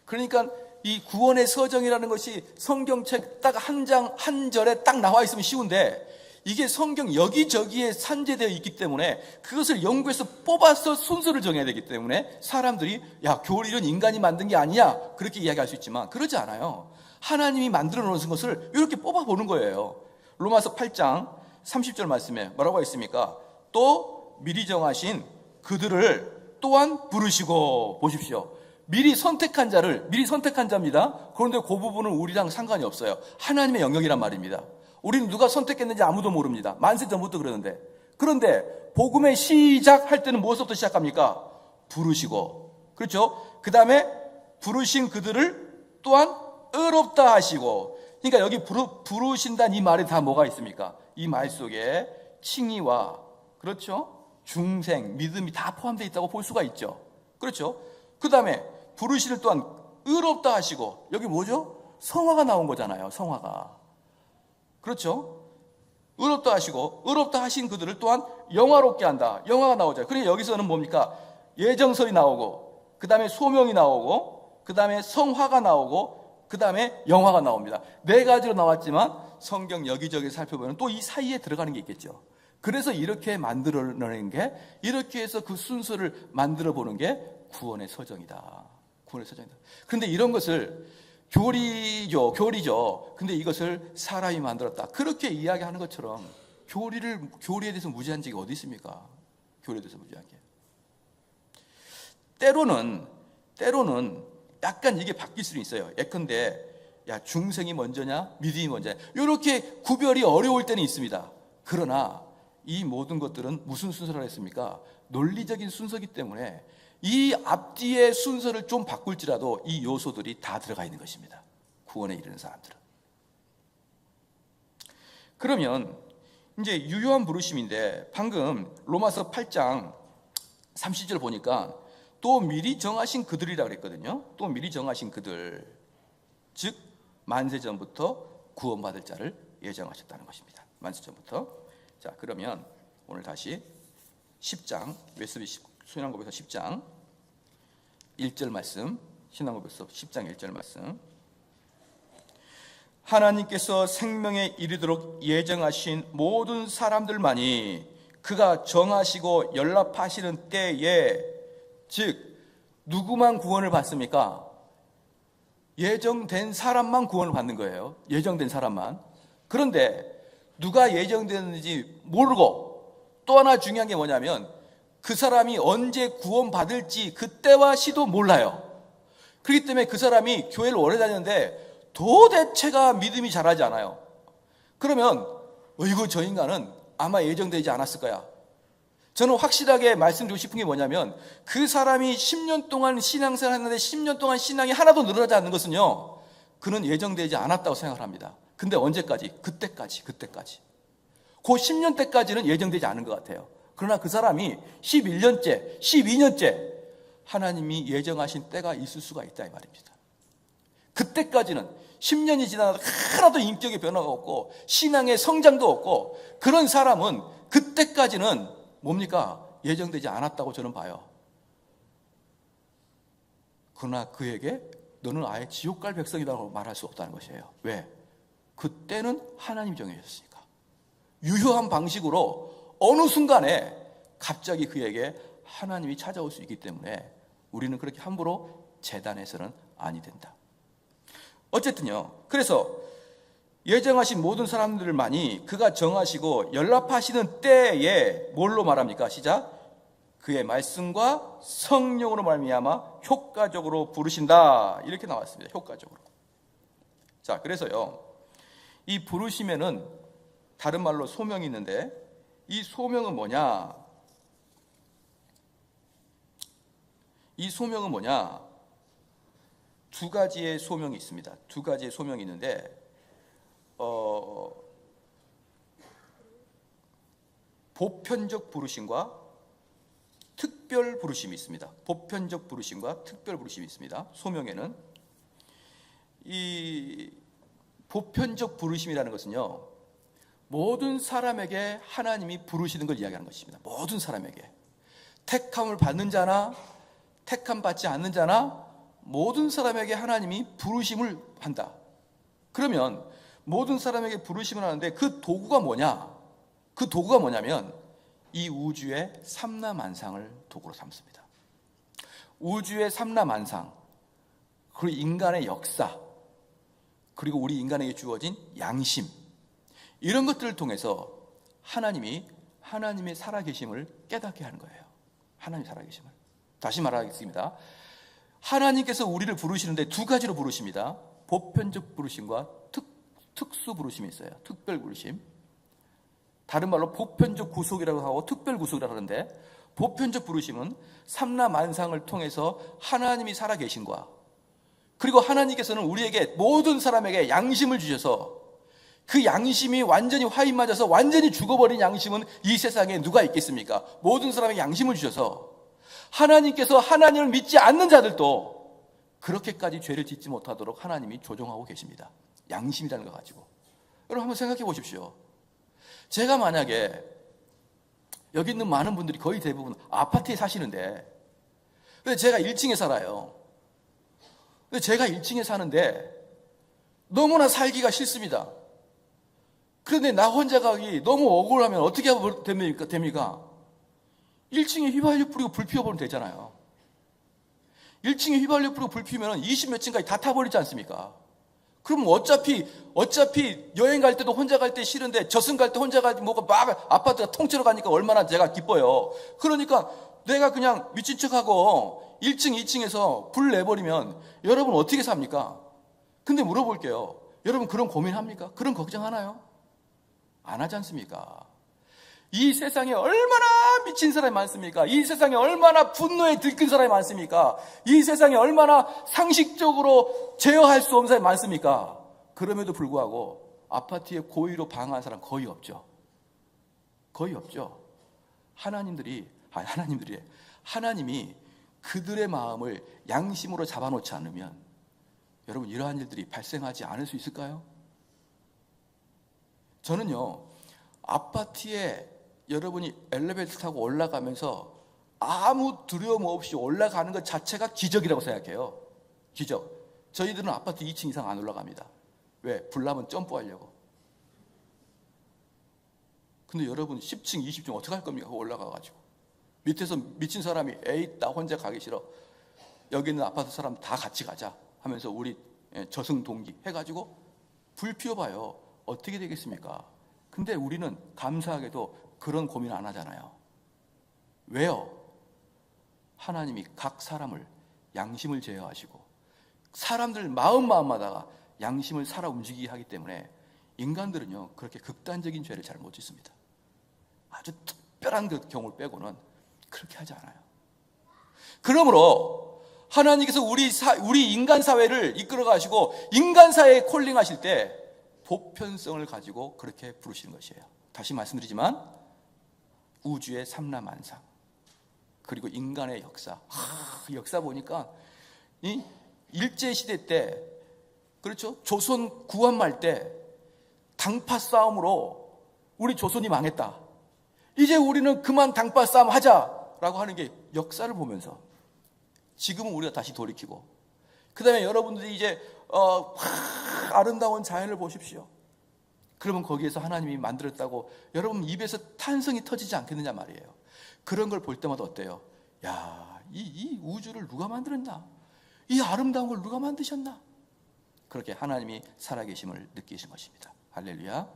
그러니까 이 구원의 서정이라는 것이 성경책 딱 한 장 한 절에 딱 나와 있으면 쉬운데, 이게 성경 여기저기에 산재되어 있기 때문에 그것을 연구해서 뽑아서 순서를 정해야 되기 때문에 사람들이 야, 교리는 인간이 만든 게 아니야, 그렇게 이야기할 수 있지만 그러지 않아요. 하나님이 만들어 놓은 것을 이렇게 뽑아보는 거예요. 로마서 8장 30절 말씀에 뭐라고 했습니까? 또 미리 정하신 그들을 또한 부르시고. 보십시오. 미리 선택한 자입니다. 그런데 그 부분은 우리랑 상관이 없어요. 하나님의 영역이란 말입니다. 우리는 누가 선택했는지 아무도 모릅니다. 만세 전부터 그러는데. 그런데 복음의 시작할 때는 무엇부터 시작합니까? 부르시고. 그렇죠? 그 다음에 부르신 그들을 또한 의롭다 하시고. 그러니까 여기 부르신다는 이 말에 다 뭐가 있습니까? 이 말 속에 칭의와, 그렇죠? 중생, 믿음이 다 포함되어 있다고 볼 수가 있죠. 그렇죠? 그 다음에 부르시를 또한 의롭다 하시고. 여기 뭐죠? 성화가 나온 거잖아요. 성화가. 그렇죠? 의롭다 하시고, 의롭다 하신 그들을 또한 영화롭게 한다. 영화가 나오죠. 그러니까 여기서는 뭡니까? 예정설이 나오고, 그 다음에 소명이 나오고, 그 다음에 성화가 나오고, 그 다음에 영화가 나옵니다. 네 가지로 나왔지만 성경 여기저기 살펴보면 또 이 사이에 들어가는 게 있겠죠. 그래서 이렇게 만들어내는 게, 이렇게 해서 그 순서를 만들어 보는 게 구원의 서정이다. 구원의 서정이다. 그런데 이런 것을 교리죠. 근데 이것을 사람이 만들었다. 그렇게 이야기하는 것처럼 교리에 대해서 무지한 적이 어디 있습니까? 교리에 대해서 무지한 게. 때로는 약간 이게 바뀔 수는 있어요. 예컨대, 야, 중생이 먼저냐, 믿음이 먼저냐. 이렇게 구별이 어려울 때는 있습니다. 그러나 이 모든 것들은 무슨 순서라고 했습니까? 논리적인 순서이기 때문에 이 앞뒤의 순서를 좀 바꿀지라도 이 요소들이 다 들어가 있는 것입니다. 구원에 이르는 사람들은. 그러면 이제 유효한 부르심인데, 방금 로마서 8장 30절 보니까 또 미리 정하신 그들이라고 그랬거든요. 또 미리 정하신 그들, 즉 만세 전부터 구원받을 자를 예정하셨다는 것입니다. 만세 전부터. 자, 그러면 오늘 다시 10장 웨스비 신앙고백서 10장 1절 말씀, 신앙고백서 10장 1절 말씀. 하나님께서 생명에 이르도록 예정하신 모든 사람들만이 그가 정하시고 연락하시는 때에, 즉 누구만 구원을 받습니까? 예정된 사람만 구원을 받는 거예요. 예정된 사람만. 그런데 누가 예정됐는지 모르고, 또 하나 중요한 게 뭐냐면 그 사람이 언제 구원받을지 그때와 시도 몰라요. 그렇기 때문에 그 사람이 교회를 오래 다녔는데 도대체가 믿음이 자라지 않아요. 그러면 이거 저 인간은 아마 예정되지 않았을 거야. 저는 확실하게 말씀드리고 싶은 게 뭐냐면, 그 사람이 10년 동안 신앙생활 했는데 10년 동안 신앙이 하나도 늘어나지 않는 것은요, 그는 예정되지 않았다고 생각을 합니다. 근데 언제까지? 그때까지. 그 10년 때까지는 예정되지 않은 것 같아요. 그러나 그 사람이 11년째, 12년째 하나님이 예정하신 때가 있을 수가 있다 이 말입니다. 그때까지는 10년이 지나도 하나도 인격의 변화가 없고 신앙의 성장도 없고, 그런 사람은 그때까지는 뭡니까? 예정되지 않았다고 저는 봐요. 그러나 그에게 너는 아예 지옥 갈 백성이라고 말할 수 없다는 것이에요. 왜? 그때는 하나님이 정해졌으니까. 유효한 방식으로 어느 순간에 갑자기 그에게 하나님이 찾아올 수 있기 때문에 우리는 그렇게 함부로 재단해서는 아니 된다. 어쨌든요, 그래서 예정하신 모든 사람들만이 그가 정하시고 연락하시는 때에 뭘로 말합니까? 시작. 그의 말씀과 성령으로 말미암아 효과적으로 부르신다, 이렇게 나왔습니다. 효과적으로. 자, 그래서요, 이 부르심에는 다른 말로 소명이 있는데, 이 소명은 뭐냐? 이 소명은 뭐냐? 두 가지의 소명이 있습니다. 두 가지의 소명이 있는데, 보편적 부르심과 특별 부르심이 있습니다. 보편적 부르심과 특별 부르심이 있습니다. 소명에는 이 보편적 부르심이라는 것은요, 모든 사람에게 하나님이 부르시는 걸 이야기하는 것입니다. 모든 사람에게. 택함을 받는 자나 택함 받지 않는 자나 모든 사람에게 하나님이 부르심을 한다. 그러면 모든 사람에게 부르심을 하는데 그 도구가 뭐냐? 그 도구가 뭐냐면 이 우주의 삼라만상을 도구로 삼습니다. 우주의 삼라만상, 그리고 인간의 역사, 그리고 우리 인간에게 주어진 양심, 이런 것들을 통해서 하나님의 살아계심을 깨닫게 하는 거예요. 하나님의 살아계심을. 다시 말하겠습니다. 하나님께서 우리를 부르시는데 두 가지로 부르십니다. 보편적 부르심과 특수 부르심이 있어요. 특별 부르심. 다른 말로 보편적 구속이라고 하고 특별 구속이라고 하는데, 보편적 부르심은 삼라만상을 통해서 하나님이 살아계신과, 그리고 하나님께서는 우리에게, 모든 사람에게 양심을 주셔서, 그 양심이 완전히 화인 맞아서 완전히 죽어버린 양심은 이 세상에 누가 있겠습니까? 모든 사람에게 양심을 주셔서 하나님께서 하나님을 믿지 않는 자들도 그렇게까지 죄를 짓지 못하도록 하나님이 조정하고 계십니다. 양심이라는 거 가지고. 여러분 한번 생각해 보십시오. 제가 만약에, 여기 있는 많은 분들이 거의 대부분 아파트에 사시는데, 제가 1층에 살아요. 제가 1층에 사는데 너무나 살기가 싫습니다. 그런데 나 혼자 가기 너무 억울하면 어떻게 하면 됩니까? 1층에 휘발유 뿌리고 불 피워버리면 되잖아요. 1층에 휘발유 뿌리고 불 피우면 20몇 층까지 다 타버리지 않습니까? 그럼 어차피 여행 갈 때도 혼자 갈 때 싫은데 저승 갈 때 혼자 가지 뭐가 막 아파트가 통째로 가니까 얼마나 제가 기뻐요. 그러니까 내가 그냥 미친 척하고 1층, 2층에서 불 내버리면 여러분 어떻게 삽니까? 근데 물어볼게요. 여러분 그런 고민합니까? 그런 걱정하나요? 안 하지 않습니까? 이 세상에 얼마나 미친 사람이 많습니까? 이 세상에 얼마나 분노에 들끓는 사람이 많습니까? 이 세상에 얼마나 상식적으로 제어할 수 없는 사람이 많습니까? 그럼에도 불구하고 아파트에 고의로 방황하는 사람 거의 없죠. 거의 없죠. 하나님이 그들의 마음을 양심으로 잡아놓지 않으면 여러분 이러한 일들이 발생하지 않을 수 있을까요? 저는요, 아파트에 여러분이 엘리베이터 타고 올라가면서 아무 두려움 없이 올라가는 것 자체가 기적이라고 생각해요. 기적. 저희들은 아파트 2층 이상 안 올라갑니다. 왜? 불나면 점프하려고. 근데 여러분 10층, 20층 어떻게 할 겁니까? 올라가가지고. 밑에서 미친 사람이 에이 나 혼자 가기 싫어. 여기 있는 아파트 사람 다 같이 가자 하면서 우리 저승 동기 해가지고 불 피워봐요. 어떻게 되겠습니까? 근데 우리는 감사하게도 그런 고민 안 하잖아요. 왜요? 하나님이 각 사람을 양심을 제어하시고 사람들 마음마다가 양심을 살아 움직이게 하기 때문에 인간들은요 그렇게 극단적인 죄를 잘 못 짓습니다. 아주 특별한 그 경우를 빼고는 그렇게 하지 않아요. 그러므로 하나님께서 우리 인간 사회를 이끌어 가시고 인간 사회에 콜링하실 때 보편성을 가지고 그렇게 부르시는 것이에요. 다시 말씀드리지만 우주의 삼라만상 그리고 인간의 역사. 역사 보니까 이 일제시대 때, 그렇죠? 조선 구한말 때 당파 싸움으로 우리 조선이 망했다. 이제 우리는 그만 당파 싸움 하자라고 하는 게 역사를 보면서 지금은 우리가 다시 돌이키고, 그 다음에 여러분들이 이제 아름다운 자연을 보십시오. 그러면 거기에서 하나님이 만들었다고 여러분 입에서 탄성이 터지지 않겠느냐 말이에요. 그런 걸 볼 때마다 어때요? 야, 이 우주를 누가 만들었나? 이 아름다운 걸 누가 만드셨나? 그렇게 하나님이 살아계심을 느끼신 것입니다. 할렐루야.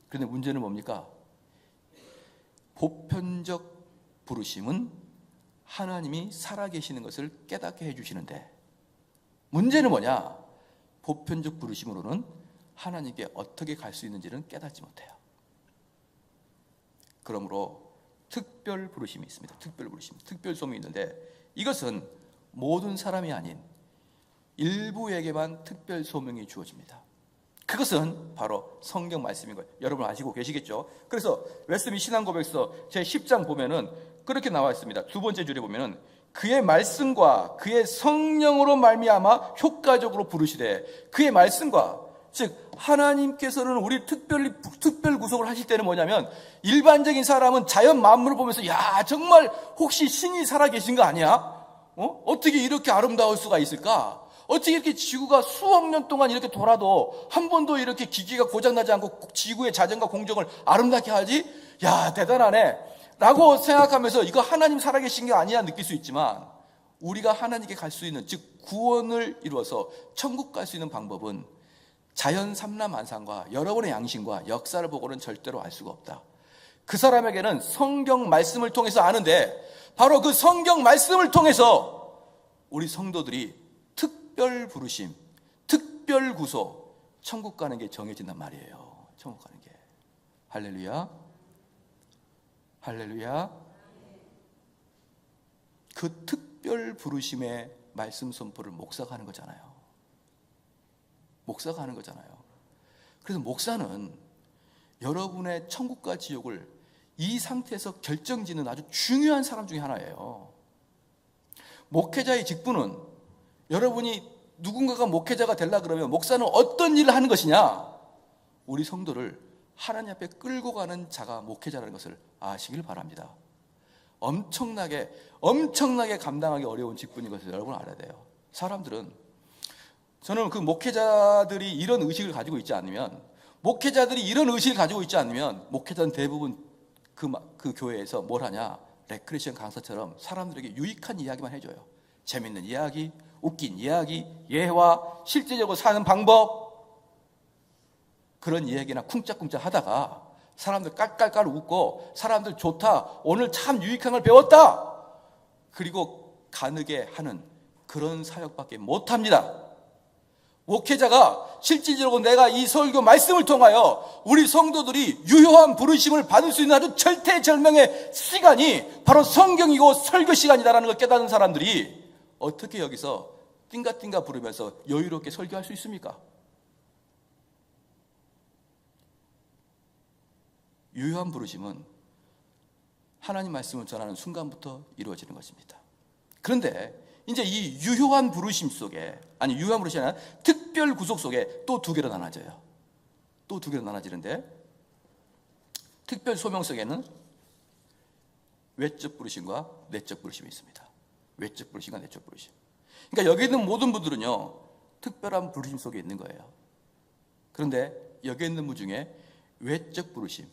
그런데 문제는 뭡니까? 보편적 부르심은 하나님이 살아계시는 것을 깨닫게 해주시는데, 문제는 뭐냐? 보편적 부르심으로는 하나님께 어떻게 갈 수 있는지는 깨닫지 못해요. 그러므로 특별 부르심이 있습니다. 특별 부르심, 특별 소명이 있는데, 이것은 모든 사람이 아닌 일부에게만 특별 소명이 주어집니다. 그것은 바로 성경 말씀인 거예요. 여러분 아시고 계시겠죠? 그래서 웨스미 신앙고백서 제 10장 보면은 그렇게 나와 있습니다. 두 번째 줄에 보면은 그의 말씀과 그의 성령으로 말미암아 효과적으로 부르시되, 그의 말씀과, 즉 하나님께서는 우리 특별 구속을 하실 때는 뭐냐면, 일반적인 사람은 자연 만물을 보면서 야, 정말 혹시 신이 살아계신 거 아니야? 어떻게 이렇게 아름다울 수가 있을까? 어떻게 이렇게 지구가 수억 년 동안 이렇게 돌아도 한 번도 이렇게 기기가 고장나지 않고 지구의 자전과 공정을 아름답게 하지? 야, 대단하네 라고 생각하면서 이거 하나님 살아계신 게 아니야 느낄 수 있지만, 우리가 하나님께 갈 수 있는, 즉 구원을 이루어서 천국 갈 수 있는 방법은 자연 삼라만상과 여러분의 양심과 역사를 보고는 절대로 알 수가 없다. 그 사람에게는 성경 말씀을 통해서 아는데, 바로 그 성경 말씀을 통해서 우리 성도들이 특별 부르심, 특별 구속, 천국 가는 게 정해진단 말이에요. 천국 가는 게. 할렐루야. 할렐루야. 그 특별 부르심의 말씀 선포를 목사가 하는 거잖아요. 목사가 하는 거잖아요. 그래서 목사는 여러분의 천국과 지옥을 이 상태에서 결정짓는 아주 중요한 사람 중에 하나예요. 목회자의 직분은, 여러분이 누군가가 목회자가 되려 그러면 목사는 어떤 일을 하는 것이냐? 우리 성도를 하나님 앞에 끌고 가는 자가 목회자라는 것을 아시길 바랍니다. 엄청나게 감당하기 어려운 직분인 것을 여러분 알아야 돼요. 저는 그 목회자들이 이런 의식을 가지고 있지 않으면, 목회자는 대부분 그 교회에서 뭘 하냐? 레크레이션 강사처럼 사람들에게 유익한 이야기만 해줘요. 재밌는 이야기, 웃긴 이야기, 예화, 실제적으로 사는 방법, 그런 이야기나 쿵짝쿵짝 하다가 사람들 깔깔깔 웃고, 사람들 좋다, 오늘 참 유익한 걸 배웠다, 그리고 가느게 하는 그런 사역밖에 못합니다. 목회자가 실질적으로 내가 이 설교 말씀을 통하여 우리 성도들이 유효한 부르심을 받을 수 있는 아주 절대절명의 시간이 바로 성경이고 설교 시간이다라는 걸 깨닫는 사람들이 어떻게 여기서 띵가띵가 부르면서 여유롭게 설교할 수 있습니까? 유효한 부르심은 하나님 말씀을 전하는 순간부터 이루어지는 것입니다. 그런데 이제 이 유효한 부르심 속에, 유효한 부르심이 아니라 특별 구속 속에 또 두 개로 나눠져요. 또 두 개로 나눠지는데, 특별 소명 속에는 외적 부르심과 내적 부르심이 있습니다. 외적 부르심과 내적 부르심. 그러니까 여기 있는 모든 분들은요, 특별한 부르심 속에 있는 거예요. 그런데 여기 있는 분 중에 외적 부르심,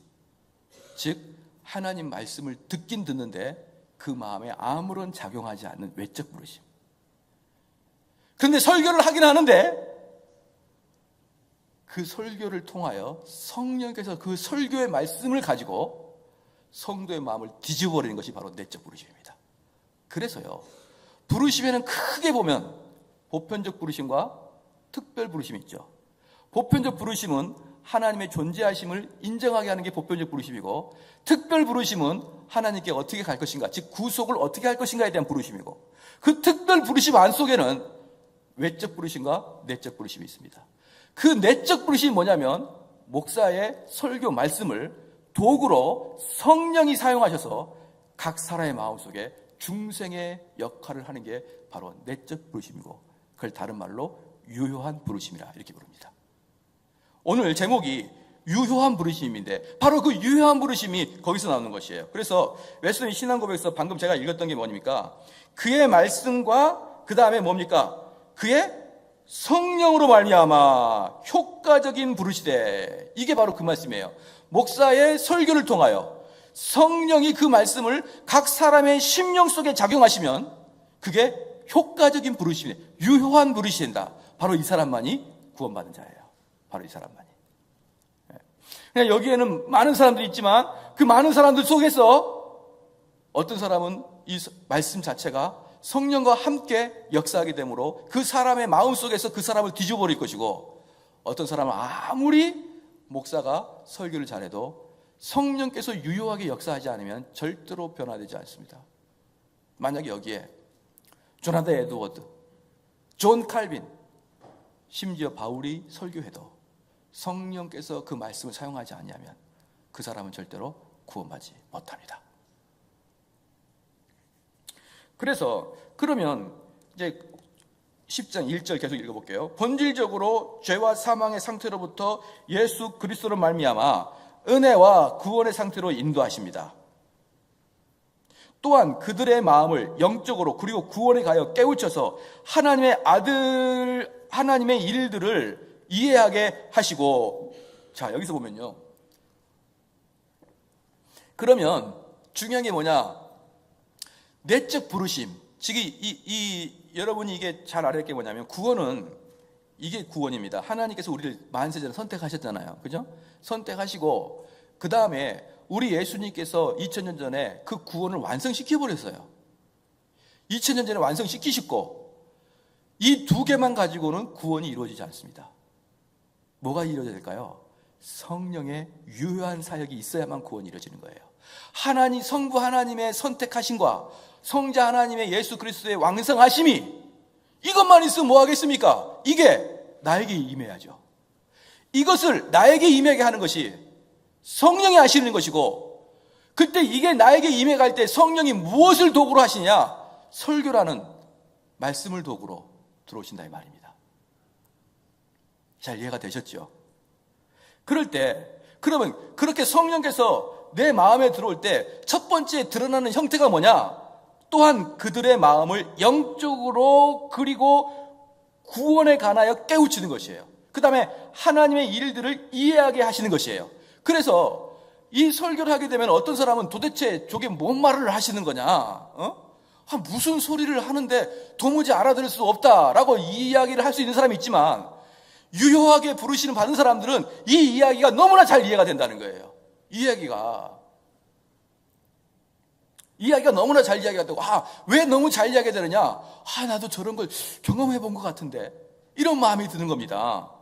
즉 하나님 말씀을 듣긴 듣는데 그 마음에 아무런 작용하지 않는 외적 부르심. 그런데 설교를 하긴 하는데 그 설교를 통하여 성령께서 그 설교의 말씀을 가지고 성도의 마음을 뒤집어버리는 것이 바로 내적 부르심입니다. 그래서요, 부르심에는 크게 보면 보편적 부르심과 특별 부르심이 있죠. 보편적 부르심은 하나님의 존재하심을 인정하게 하는 게 보편적 부르심이고, 특별 부르심은 하나님께 어떻게 갈 것인가, 즉 구속을 어떻게 할 것인가에 대한 부르심이고, 그 특별 부르심 안속에는 외적 부르심과 내적 부르심이 있습니다. 그 내적 부르심이 뭐냐면 목사의 설교 말씀을 도구로 성령이 사용하셔서 각 사람의 마음속에 중생의 역할을 하는 게 바로 내적 부르심이고, 그걸 다른 말로 유효한 부르심이라 이렇게 부릅니다. 오늘 제목이 유효한 부르심인데 바로 그 유효한 부르심이 거기서 나오는 것이에요. 그래서 웨슬리 신앙고백에서 방금 제가 읽었던 게 뭡니까? 그의 말씀과 그 다음에 뭡니까? 그의 성령으로 말미암아 효과적인 부르시되, 이게 바로 그 말씀이에요. 목사의 설교를 통하여 성령이 그 말씀을 각 사람의 심령 속에 작용하시면 그게 효과적인 부르심이, 유효한 부르심이 된다. 바로 이 사람만이 구원받은 자예요. 바로 이 사람만이. 그냥 여기에는 많은 사람들이 있지만 그 많은 사람들 속에서 어떤 사람은 이 말씀 자체가 성령과 함께 역사하게 되므로 그 사람의 마음속에서 그 사람을 뒤져버릴 것이고, 어떤 사람은 아무리 목사가 설교를 잘해도 성령께서 유효하게 역사하지 않으면 절대로 변화되지 않습니다. 만약에 여기에 조나단 에드워드, 존 칼빈, 심지어 바울이 설교해도 성령께서 그 말씀을 사용하지 않으면 그 사람은 절대로 구원받지 못합니다. 그래서 그러면 이제 10장 1절 계속 읽어볼게요. 본질적으로 죄와 사망의 상태로부터 예수 그리스도로 말미암아 은혜와 구원의 상태로 인도하십니다. 또한 그들의 마음을 영적으로 그리고 구원에 가여 깨우쳐서 하나님의 아들, 하나님의 일들을 이해하게 하시고, 자 여기서 보면요, 그러면 중요한 게 뭐냐? 내적 부르심. 즉 여러분이 이게 잘 알아야 할 게 뭐냐면, 구원은 이게 구원입니다. 하나님께서 우리를 만세전에 선택하셨잖아요. 그죠? 선택하시고 그 다음에 우리 예수님께서 2000년 전에 그 구원을 완성시켜버렸어요. 2000년 전에 완성시키셨고, 이 두 개만 가지고는 구원이 이루어지지 않습니다. 뭐가 이루어져야 될까요? 성령의 유효한 사역이 있어야만 구원이 이루어지는 거예요. 하나님, 성부 하나님의 선택하심과 성자 하나님의 예수 그리스도의 왕성하심이, 이것만 있으면 뭐 하겠습니까? 이게 나에게 임해야죠. 이것을 나에게 임하게 하는 것이 성령이 하시는 것이고, 그때 이게 나에게 임해갈 때 성령이 무엇을 도구로 하시냐? 설교라는 말씀을 도구로 들어오신다 이 말입니다. 잘 이해가 되셨죠? 그럴 때, 그러면 그렇게 성령께서 내 마음에 들어올 때 첫 번째 드러나는 형태가 뭐냐? 또한 그들의 마음을 영적으로 그리고 구원에 관하여 깨우치는 것이에요. 그 다음에 하나님의 일들을 이해하게 하시는 것이에요. 그래서 이 설교를 하게 되면 어떤 사람은 도대체 저게 뭔 말을 하시는 거냐? 무슨 소리를 하는데 도무지 알아들을 수 없다라고 이 이야기를 할 수 있는 사람이 있지만, 유효하게 부르시는 받은 사람들은 이 이야기가 너무나 잘 이해가 된다는 거예요. 이 이야기가 너무나 잘 이야기가 되고, 왜 너무 잘 이야기가 되느냐? 나도 저런 걸 경험해 본 것 같은데, 이런 마음이 드는 겁니다.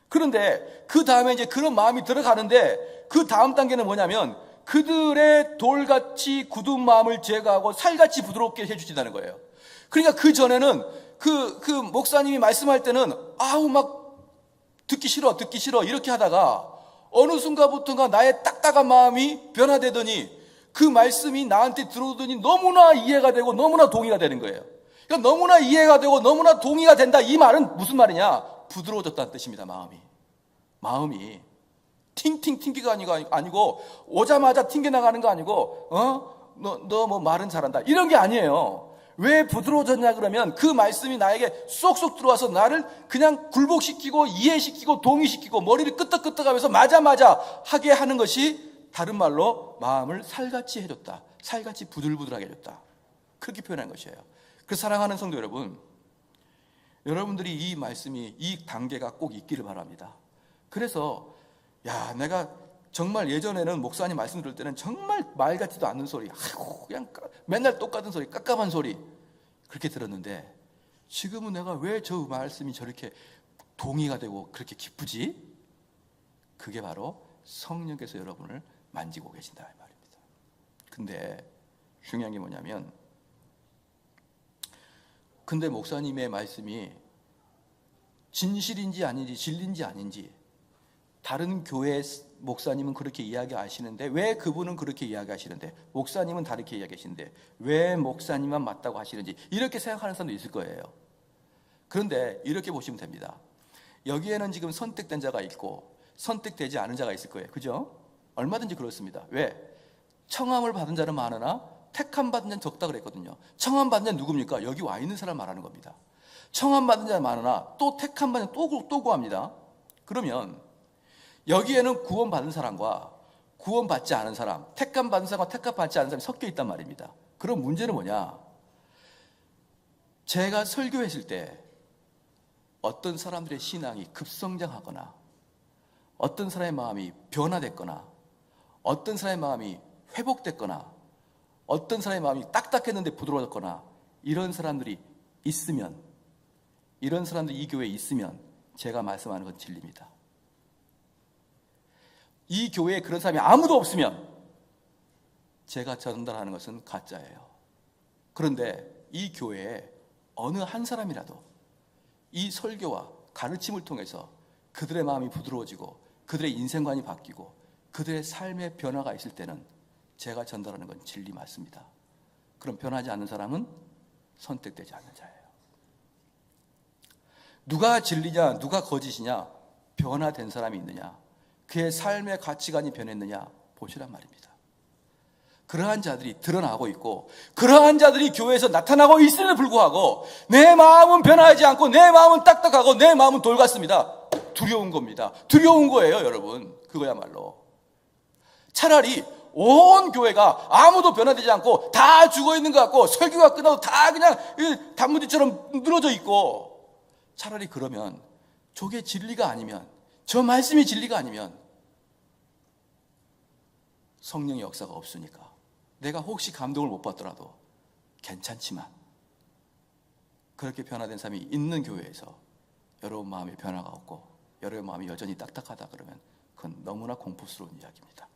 그런데 그 다음에 이제 그런 마음이 들어가는데, 그 다음 단계는 뭐냐면 그들의 돌같이 굳은 마음을 제거하고 살같이 부드럽게 해주신다는 거예요. 그러니까 그 전에는 그 목사님이 말씀할 때는 막 듣기 싫어 이렇게 하다가 어느 순간부터가 나의 딱딱한 마음이 변화되더니 그 말씀이 나한테 들어오더니 너무나 이해가 되고 너무나 동의가 되는 거예요. 그러니까 너무나 이해가 되고 너무나 동의가 된다, 이 말은 무슨 말이냐? 부드러워졌다는 뜻입니다. 마음이 팅팅 튕기가 아니고 오자마자 튕겨나가는 거 아니고 너 뭐 말은 잘한다 이런 게 아니에요. 왜 부드러워졌냐 그러면 그 말씀이 나에게 쏙쏙 들어와서 나를 그냥 굴복시키고 이해시키고 동의시키고 머리를 끄덕끄덕하면서 맞아 하게 하는 것이, 다른 말로 마음을 살같이 해줬다, 살같이 부들부들하게 해줬다, 그렇게 표현한 것이에요. 그래서 사랑하는 성도 여러분, 여러분들이 이 말씀이, 이 단계가 꼭 있기를 바랍니다. 그래서 내가 정말 예전에는 목사님 말씀 들을 때는 정말 말 같지도 않는 소리, 그냥 맨날 똑같은 소리, 깝깝한 소리 그렇게 들었는데, 지금은 내가 왜 저 말씀이 저렇게 동의가 되고 그렇게 기쁘지? 그게 바로 성령께서 여러분을 만지고 계신다 이 말입니다. 근데 중요한 게 뭐냐면, 근데 목사님의 말씀이 진실인지 아닌지, 진리인지 아닌지 다른 교회 목사님은 그렇게 이야기하시는데 왜 그분은 그렇게 이야기하시는데 목사님은 다르게 이야기하시는데 왜 목사님만 맞다고 하시는지, 이렇게 생각하는 사람도 있을 거예요. 그런데 이렇게 보시면 됩니다. 여기에는 지금 선택된 자가 있고 선택되지 않은 자가 있을 거예요. 그죠? 얼마든지 그렇습니다. 왜? 청함을 받은 자는 많으나 택함 받은 자는 적다 그랬거든요. 청함 받은 자는 누굽니까? 여기 와 있는 사람 말하는 겁니다. 청함 받은 자는 많으나 또 택함 받은 자는 또 구합니다. 그러면 여기에는 구원 받은 사람과 구원 받지 않은 사람, 택함 받은 사람과 택함 받지 않은 사람이 섞여 있단 말입니다. 그럼 문제는 뭐냐? 제가 설교했을 때 어떤 사람들의 신앙이 급성장하거나 어떤 사람의 마음이 변화됐거나 어떤 사람의 마음이 회복됐거나 어떤 사람의 마음이 딱딱했는데 부드러워졌거나 이런 사람들이 있으면, 이런 사람들이 이 교회에 있으면 제가 말씀하는 건 진리입니다. 이 교회에 그런 사람이 아무도 없으면 제가 전달하는 것은 가짜예요. 그런데 이 교회에 어느 한 사람이라도 이 설교와 가르침을 통해서 그들의 마음이 부드러워지고 그들의 인생관이 바뀌고 그들의 삶의 변화가 있을 때는 제가 전달하는 건 진리 맞습니다. 그럼 변하지 않는 사람은 선택되지 않는 자예요. 누가 진리냐 누가 거짓이냐, 변화된 사람이 있느냐, 그의 삶의 가치관이 변했느냐 보시란 말입니다. 그러한 자들이 드러나고 있고 그러한 자들이 교회에서 나타나고 있음에도 불구하고 내 마음은 변하지 않고 내 마음은 딱딱하고 내 마음은 돌 같습니다. 두려운 겁니다. 두려운 거예요, 여러분. 그거야말로. 차라리 온 교회가 아무도 변화되지 않고 다 죽어있는 것 같고 설교가 끝나도 다 그냥 단무지처럼 늘어져 있고, 차라리 그러면 저게 진리가 아니면, 저 말씀이 진리가 아니면 성령의 역사가 없으니까 내가 혹시 감동을 못 받더라도 괜찮지만, 그렇게 변화된 사람이 있는 교회에서 여러분 마음에 변화가 없고 여러분 마음이 여전히 딱딱하다 그러면 그건 너무나 공포스러운 이야기입니다.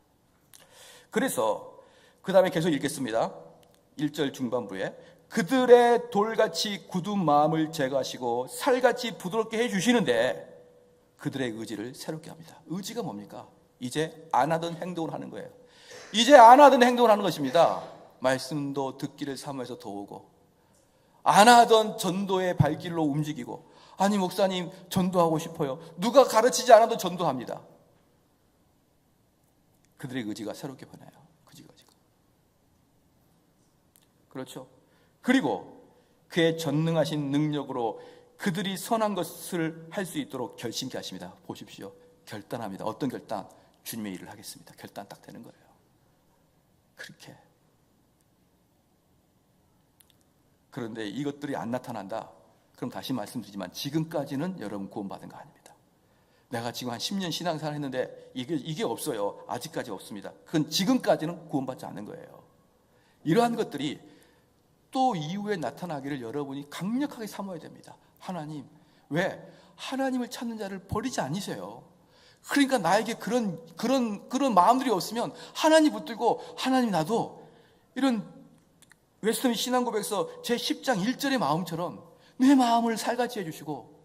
그래서 그 다음에 계속 읽겠습니다. 1절 중반부에 그들의 돌같이 굳은 마음을 제거하시고 살같이 부드럽게 해주시는데 그들의 의지를 새롭게 합니다. 의지가 뭡니까? 이제 안 하던 행동을 하는 거예요. 이제 안 하던 행동을 하는 것입니다. 말씀도 듣기를 사모해서 도우고 안 하던 전도의 발길로 움직이고, 아니 목사님 전도하고 싶어요. 누가 가르치지 않아도 전도합니다. 그들의 의지가 새롭게 변해요. 의지가. 그렇죠. 그리고 그의 전능하신 능력으로 그들이 선한 것을 할 수 있도록 결심케 하십니다. 보십시오. 결단합니다. 어떤 결단? 주님의 일을 하겠습니다. 결단 딱 되는 거예요. 그렇게. 그런데 이것들이 안 나타난다. 그럼 다시 말씀드리지만 지금까지는 여러분 구원받은 거 아닙니다. 내가 지금 한 10년 신앙생활 했는데 이게 없어요. 아직까지 없습니다. 그건 지금까지는 구원받지 않는 거예요. 이러한 것들이 또 이후에 나타나기를 여러분이 강력하게 사모해야 됩니다. 하나님, 왜? 하나님을 찾는 자를 버리지 않으세요. 그러니까 나에게 그런 마음들이 없으면 하나님 붙들고, 하나님 나도 이런 웨스터민 신앙고백서 제 10장 1절의 마음처럼 내 마음을 살같이 해주시고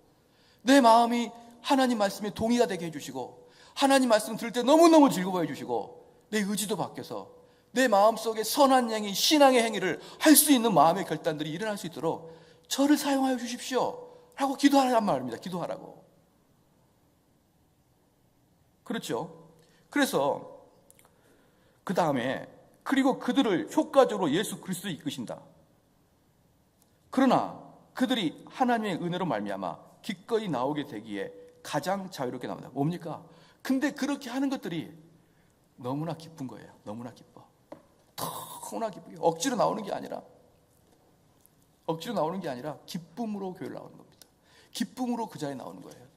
내 마음이 하나님 말씀에 동의가 되게 해주시고 하나님 말씀 들을 때 너무너무 즐거워해 주시고 내 의지도 바뀌어서 내 마음속에 선한 행위, 신앙의 행위를 할 수 있는 마음의 결단들이 일어날 수 있도록 저를 사용하여 주십시오 라고 기도하란 말입니다. 기도하라고. 그렇죠. 그래서 그 다음에 그리고 그들을 효과적으로 예수 그리스도에 이끄신다. 그러나 그들이 하나님의 은혜로 말미암아 기꺼이 나오게 되기에 가장 자유롭게 나온다. 뭡니까? 근데 그렇게 하는 것들이 너무나 기쁜 거예요. 너무나 기뻐. 너무나 기쁘게. 억지로 나오는 게 아니라 기쁨으로 교회를 나오는 겁니다. 기쁨으로 그 자리에 나오는 거예요.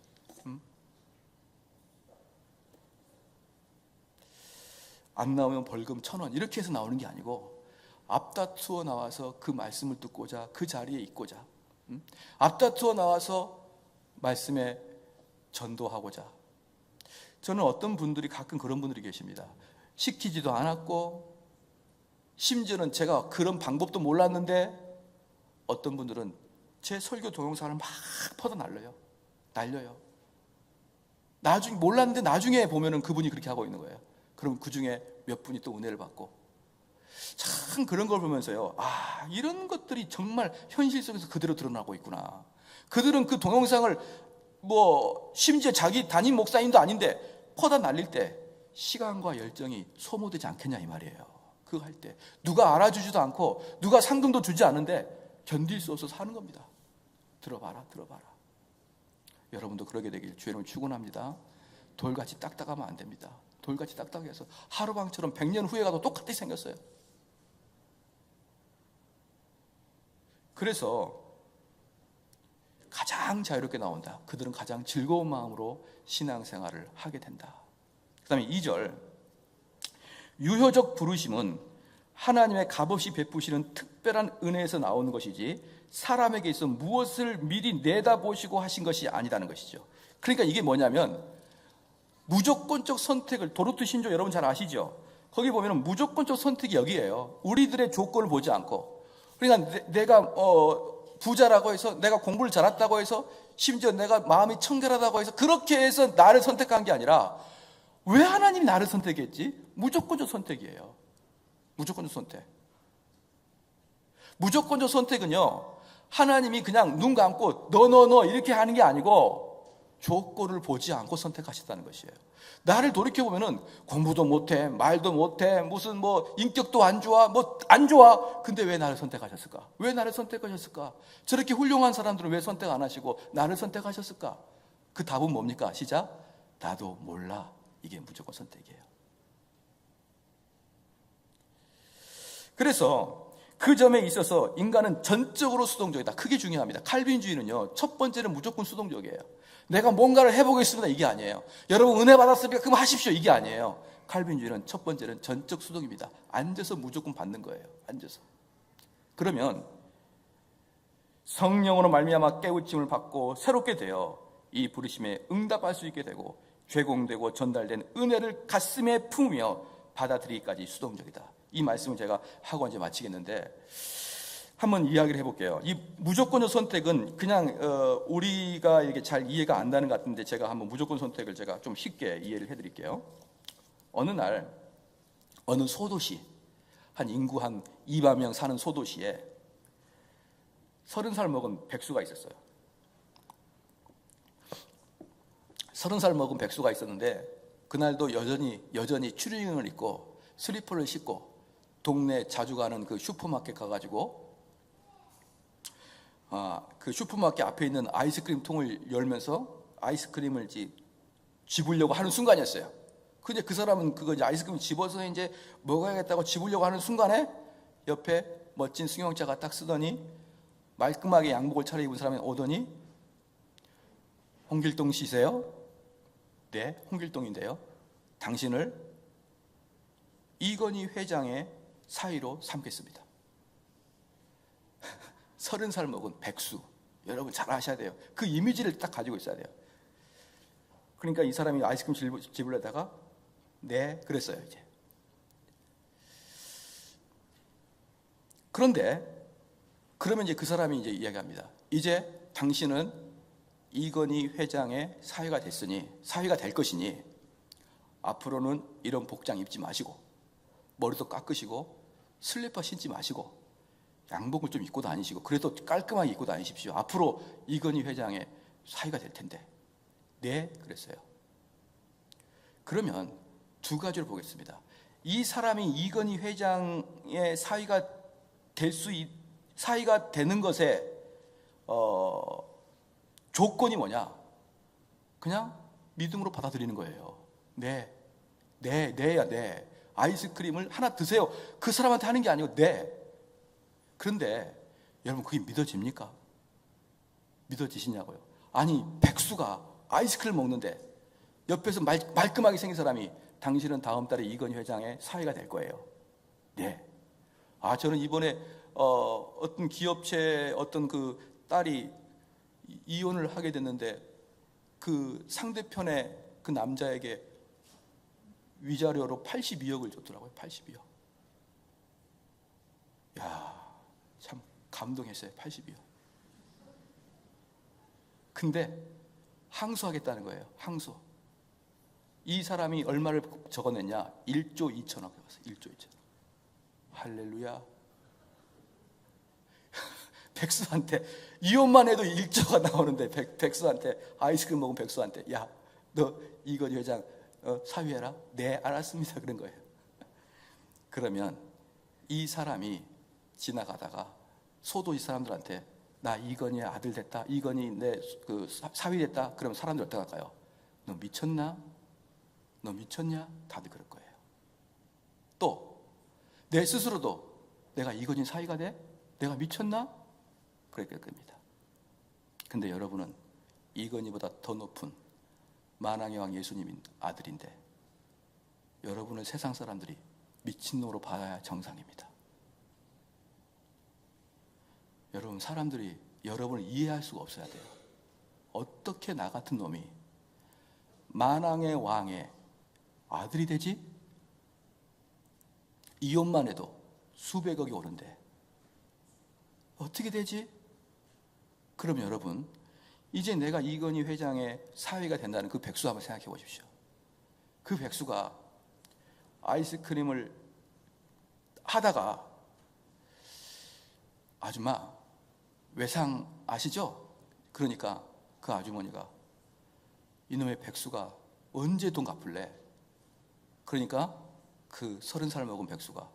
안 나오면 벌금 1,000원 이렇게 해서 나오는 게 아니고 앞다투어 나와서 그 말씀을 듣고자, 그 자리에 있고자, 앞다투어 나와서 말씀에 전도하고자, 저는 어떤 분들이 가끔 그런 분들이 계십니다. 시키지도 않았고 심지어는 제가 그런 방법도 몰랐는데 어떤 분들은 제 설교 동영상을 막 퍼다 날려요. 나중에 몰랐는데 나중에 보면은 그분이 그렇게 하고 있는 거예요. 그럼 그 중에 몇 분이 또 은혜를 받고, 참 그런 걸 보면서요, 아, 이런 것들이 정말 현실 속에서 그대로 드러나고 있구나. 그들은 그 동영상을 심지어 자기 담임 목사님도 아닌데 퍼다 날릴 때 시간과 열정이 소모되지 않겠냐 이 말이에요. 그거 할 때 누가 알아주지도 않고 누가 상금도 주지 않는데 견딜 수 없어서 하는 겁니다. 들어봐라. 여러분도 그러게 되길 주님을 축원합니다. 돌같이 딱딱하면 안 됩니다. 돌같이 딱딱해서 하루방처럼 100년 후에 가도 똑같이 생겼어요. 그래서 가장 자유롭게 나온다. 그들은 가장 즐거운 마음으로 신앙생활을 하게 된다. 그 다음에 2절, 유효적 부르심은 하나님의 값없이 베푸시는 특별한 은혜에서 나오는 것이지 사람에게 있어 무엇을 미리 내다보시고 하신 것이 아니라는 것이죠. 그러니까 이게 뭐냐면 무조건적 선택을, 도르트 신조 여러분 잘 아시죠? 거기 보면 무조건적 선택이 여기에요. 우리들의 조건을 보지 않고. 그러니까 내가 부자라고 해서, 내가 공부를 잘했다고 해서, 심지어 내가 마음이 청결하다고 해서 그렇게 해서 나를 선택한 게 아니라 왜 하나님이 나를 선택했지? 무조건적 선택이에요. 무조건적 선택. 무조건적 선택은요, 하나님이 그냥 눈 감고 너 이렇게 하는 게 아니고 조건을 보지 않고 선택하셨다는 것이에요. 나를 돌이켜보면은 공부도 못해, 말도 못해, 무슨 인격도 안 좋아, 안 좋아. 근데 왜 나를 선택하셨을까? 왜 나를 선택하셨을까? 저렇게 훌륭한 사람들은 왜 선택 안 하시고 나를 선택하셨을까? 그 답은 뭡니까? 시작. 나도 몰라. 이게 무조건 선택이에요. 그래서 그 점에 있어서 인간은 전적으로 수동적이다. 크게 중요합니다. 칼빈주의는요, 첫 번째는 무조건 수동적이에요. 내가 뭔가를 해보겠습니다, 이게 아니에요. 여러분 은혜 받았으니까 그럼 하십시오, 이게 아니에요. 칼빈주의는 첫 번째는 전적 수동입니다. 앉아서 무조건 받는 거예요. 앉아서. 그러면 성령으로 말미암아 깨우침을 받고 새롭게 되어 이 부르심에 응답할 수 있게 되고 제공되고 전달된 은혜를 가슴에 품으며 받아들이기까지 수동적이다. 이 말씀을 제가 하고 이제 마치겠는데, 한번 이야기를 해볼게요. 이 무조건적 선택은 그냥 우리가 이게 잘 이해가 안 되는 것 같은데 제가 한번 무조건 선택을 제가 좀 쉽게 이해를 해드릴게요. 어느 날 어느 소도시, 한 인구 한 2만 명 사는 소도시에 30살 먹은 백수가 있었어요. 30살 먹은 백수가 있었는데 그날도 여전히 추리닝을 입고 슬리퍼를 신고 동네 자주 가는 그 슈퍼마켓 가가지고 그 슈퍼마켓 앞에 있는 아이스크림 통을 열면서 아이스크림을 집으려고 하는 순간이었어요. 근데 그 사람은 그거 이제 아이스크림 집어서 이제 먹어야겠다고 집으려고 하는 순간에 옆에 멋진 승용차가 딱 쓰더니 말끔하게 양복을 차려입은 사람이 오더니, 홍길동 씨세요? 네, 홍길동인데요. 당신을 이건희 회장의 사위로 삼겠습니다. 30살 먹은 백수. 여러분 잘 아셔야 돼요. 그 이미지를 딱 가지고 있어야 돼요. 그러니까 이 사람이 아이스크림 집으려다가 네, 그랬어요, 이제. 그러면 이제 그 사람이 이제 이야기합니다. 이제 당신은 이건희 회장의 사위가 될 것이니 앞으로는 이런 복장 입지 마시고 머리도 깎으시고 슬리퍼 신지 마시고 양복을 좀 입고 다니시고 그래도 깔끔하게 입고 다니십시오. 앞으로 이건희 회장의 사위가 될 텐데. 네, 그랬어요. 그러면 두 가지를 보겠습니다. 이 사람이 이건희 회장의 사위가 되는 것에 조건이 뭐냐? 그냥 믿음으로 받아들이는 거예요. 네. 아이스크림을 하나 드세요. 그 사람한테 하는 게 아니고 네. 그런데 여러분 그게 믿어집니까? 믿어지시냐고요? 아니, 백수가 아이스크림을 먹는데 옆에서 말끔하게 생긴 사람이 당신은 다음 달에 이건희 회장의 사위가 될 거예요. 네. 저는 이번에 어떤 기업체 어떤 그 딸이 이혼을 하게 됐는데 그 상대편의 그 남자에게 위자료로 82억을 줬더라고요. 82억. 야, 참 감동했어요. 82억. 근데 항소하겠다는 거예요. 항소. 이 사람이 얼마를 적어냈냐? 1조 2천억 적었어요. 1조 2천억. 할렐루야. 백수한테 이혼만 해도 1조가 나오는데 백수한테 아이스크림 먹은 백수한테 야, 너 이건희 회장 사유해라. 네, 알았습니다. 그런 거예요. 그러면 이 사람이 지나가다가 소도시 사람들한테 나 이건희의 아들 됐다. 이건희 내 그 사위 됐다. 그러면 사람들 어떻게 할까요? 너 미쳤나? 너 미쳤냐? 다들 그럴 거예요. 또 내 스스로도 내가 이건희 사위가 돼? 내가 미쳤나? 그랬을 겁니다. 근데 여러분은 이건희보다 더 높은 만왕의 왕 예수님인 아들인데 여러분을 세상 사람들이 미친놈으로 봐야 정상입니다. 여러분, 사람들이 여러분을 이해할 수가 없어야 돼요. 어떻게 나 같은 놈이 만왕의 왕의 아들이 되지? 이혼만 해도 수백억이 오는데 어떻게 되지? 그럼 여러분, 이제 내가 이건희 회장의 사위가 된다는 그 백수 한번 생각해 보십시오. 그 백수가 아이스크림을 하다가 아줌마 외상 아시죠? 그러니까 그 아주머니가 이놈의 백수가 언제 돈 갚을래? 그러니까 그 30살 먹은 백수가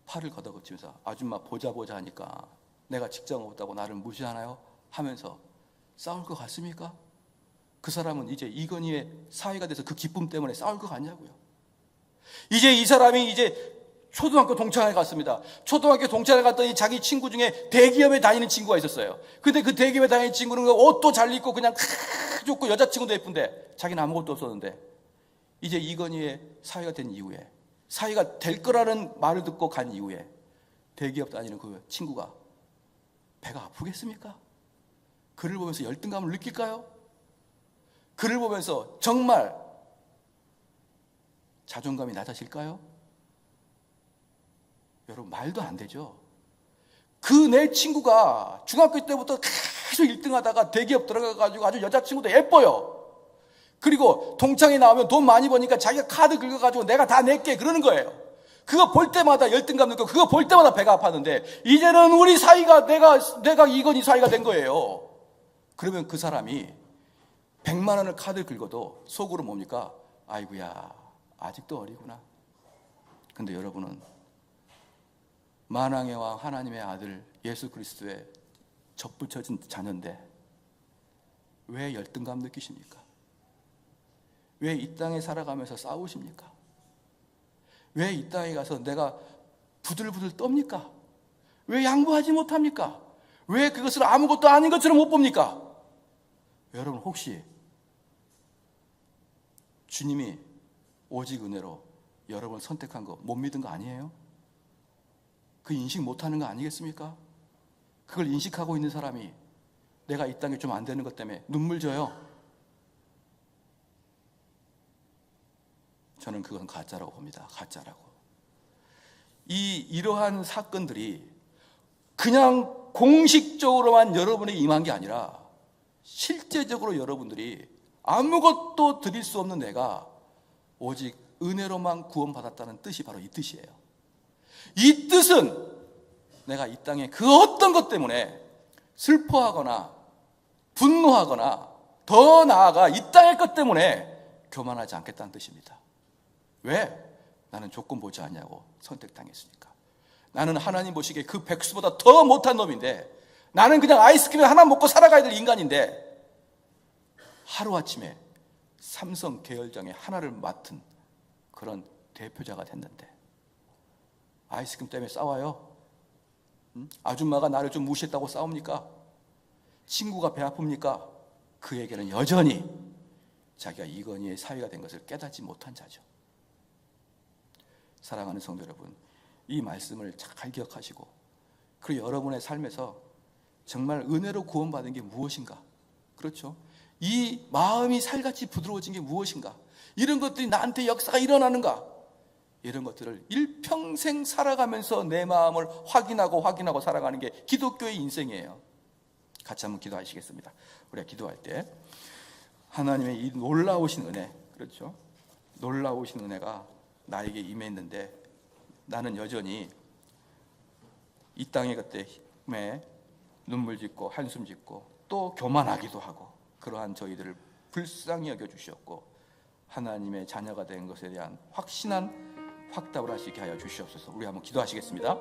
팔을 걷어붙이면서 아줌마 보자 하니까 내가 직장 없다고 나를 무시하나요? 하면서 싸울 것 같습니까? 그 사람은 이제 이건희의 사위가 돼서 그 기쁨 때문에 싸울 것 같냐고요. 이제 이 사람이 이제 초등학교 동창회 갔습니다. 초등학교 동창회 갔더니 자기 친구 중에 대기업에 다니는 친구가 있었어요. 근데 그 대기업에 다니는 친구는 옷도 잘 입고 그냥 좋고 여자친구도 예쁜데 자기는 아무것도 없었는데 이제 이건희의 사위가 된 이후에, 사위가 될 거라는 말을 듣고 간 이후에 대기업 다니는 그 친구가 배가 아프겠습니까? 그를 보면서 열등감을 느낄까요? 그를 보면서 정말 자존감이 낮아질까요? 여러분, 말도 안 되죠. 그 내 친구가 중학교 때부터 계속 1등 하다가 대기업 들어가가지고 아주 여자친구도 예뻐요. 그리고 동창회 나오면 돈 많이 버니까 자기가 카드 긁어가지고 내가 다 낼게 그러는 거예요. 그거 볼 때마다 열등감 느끼고 그거 볼 때마다 배가 아팠는데 이제는 우리 사이가 내가 이건희 사이가 된 거예요. 그러면 그 사람이 100만 원을 카드 긁어도 속으로 뭡니까? 아이고야, 아직도 어리구나. 근데 여러분은 만왕의 왕 하나님의 아들 예수 그리스도의 접붙여진 자녀인데 왜 열등감 느끼십니까? 왜 이 땅에 살아가면서 싸우십니까? 왜 이 땅에 가서 내가 부들부들 떱니까? 왜 양보하지 못합니까? 왜 그것을 아무것도 아닌 것처럼 못 봅니까? 여러분, 혹시 주님이 오직 은혜로 여러분을 선택한 거 못 믿은 거 아니에요? 그 인식 못하는 거 아니겠습니까? 그걸 인식하고 있는 사람이 내가 이 땅에 좀 안 되는 것 때문에 눈물 져요. 저는 그건 가짜라고 봅니다. 가짜라고. 이러한 사건들이 그냥 공식적으로만 여러분에게 임한 게 아니라 실제적으로 여러분들이 아무것도 드릴 수 없는 내가 오직 은혜로만 구원받았다는 뜻이 바로 이 뜻이에요. 이 뜻은 내가 이 땅에 그 어떤 것 때문에 슬퍼하거나 분노하거나 더 나아가 이 땅의 것 때문에 교만하지 않겠다는 뜻입니다. 왜? 나는 조건 보지 않냐고 선택당했으니까. 나는 하나님 보시기에 그 백수보다 더 못한 놈인데 나는 그냥 아이스크림 하나 먹고 살아가야 될 인간인데 하루아침에 삼성 계열장의 하나를 맡은 그런 대표자가 됐는데 아이스크림 때문에 싸워요? 아줌마가 나를 좀 무시했다고 싸웁니까? 친구가 배 아픕니까? 그에게는 여전히 자기가 이건희의 사위가 된 것을 깨닫지 못한 자죠. 사랑하는 성도 여러분, 이 말씀을 잘 기억하시고 그리고 여러분의 삶에서 정말 은혜로 구원받은 게 무엇인가? 그렇죠? 이 마음이 살같이 부드러워진 게 무엇인가? 이런 것들이 나한테 역사가 일어나는가? 이런 것들을 일평생 살아가면서 내 마음을 확인하고 살아가는 게 기독교의 인생이에요. 같이 한번 기도하시겠습니다. 우리가 기도할 때 하나님의 이 놀라우신 은혜, 그렇죠? 놀라우신 은혜가 나에게 임했는데 나는 여전히 이 땅의 것에 눈물 짓고 한숨 짓고 또 교만하기도 하고, 그러한 저희들을 불쌍히 여겨주시었고 하나님의 자녀가 된 것에 대한 확신한 확답을 할 수 있게 하여 주시옵소서. 우리 한번 기도하시겠습니다.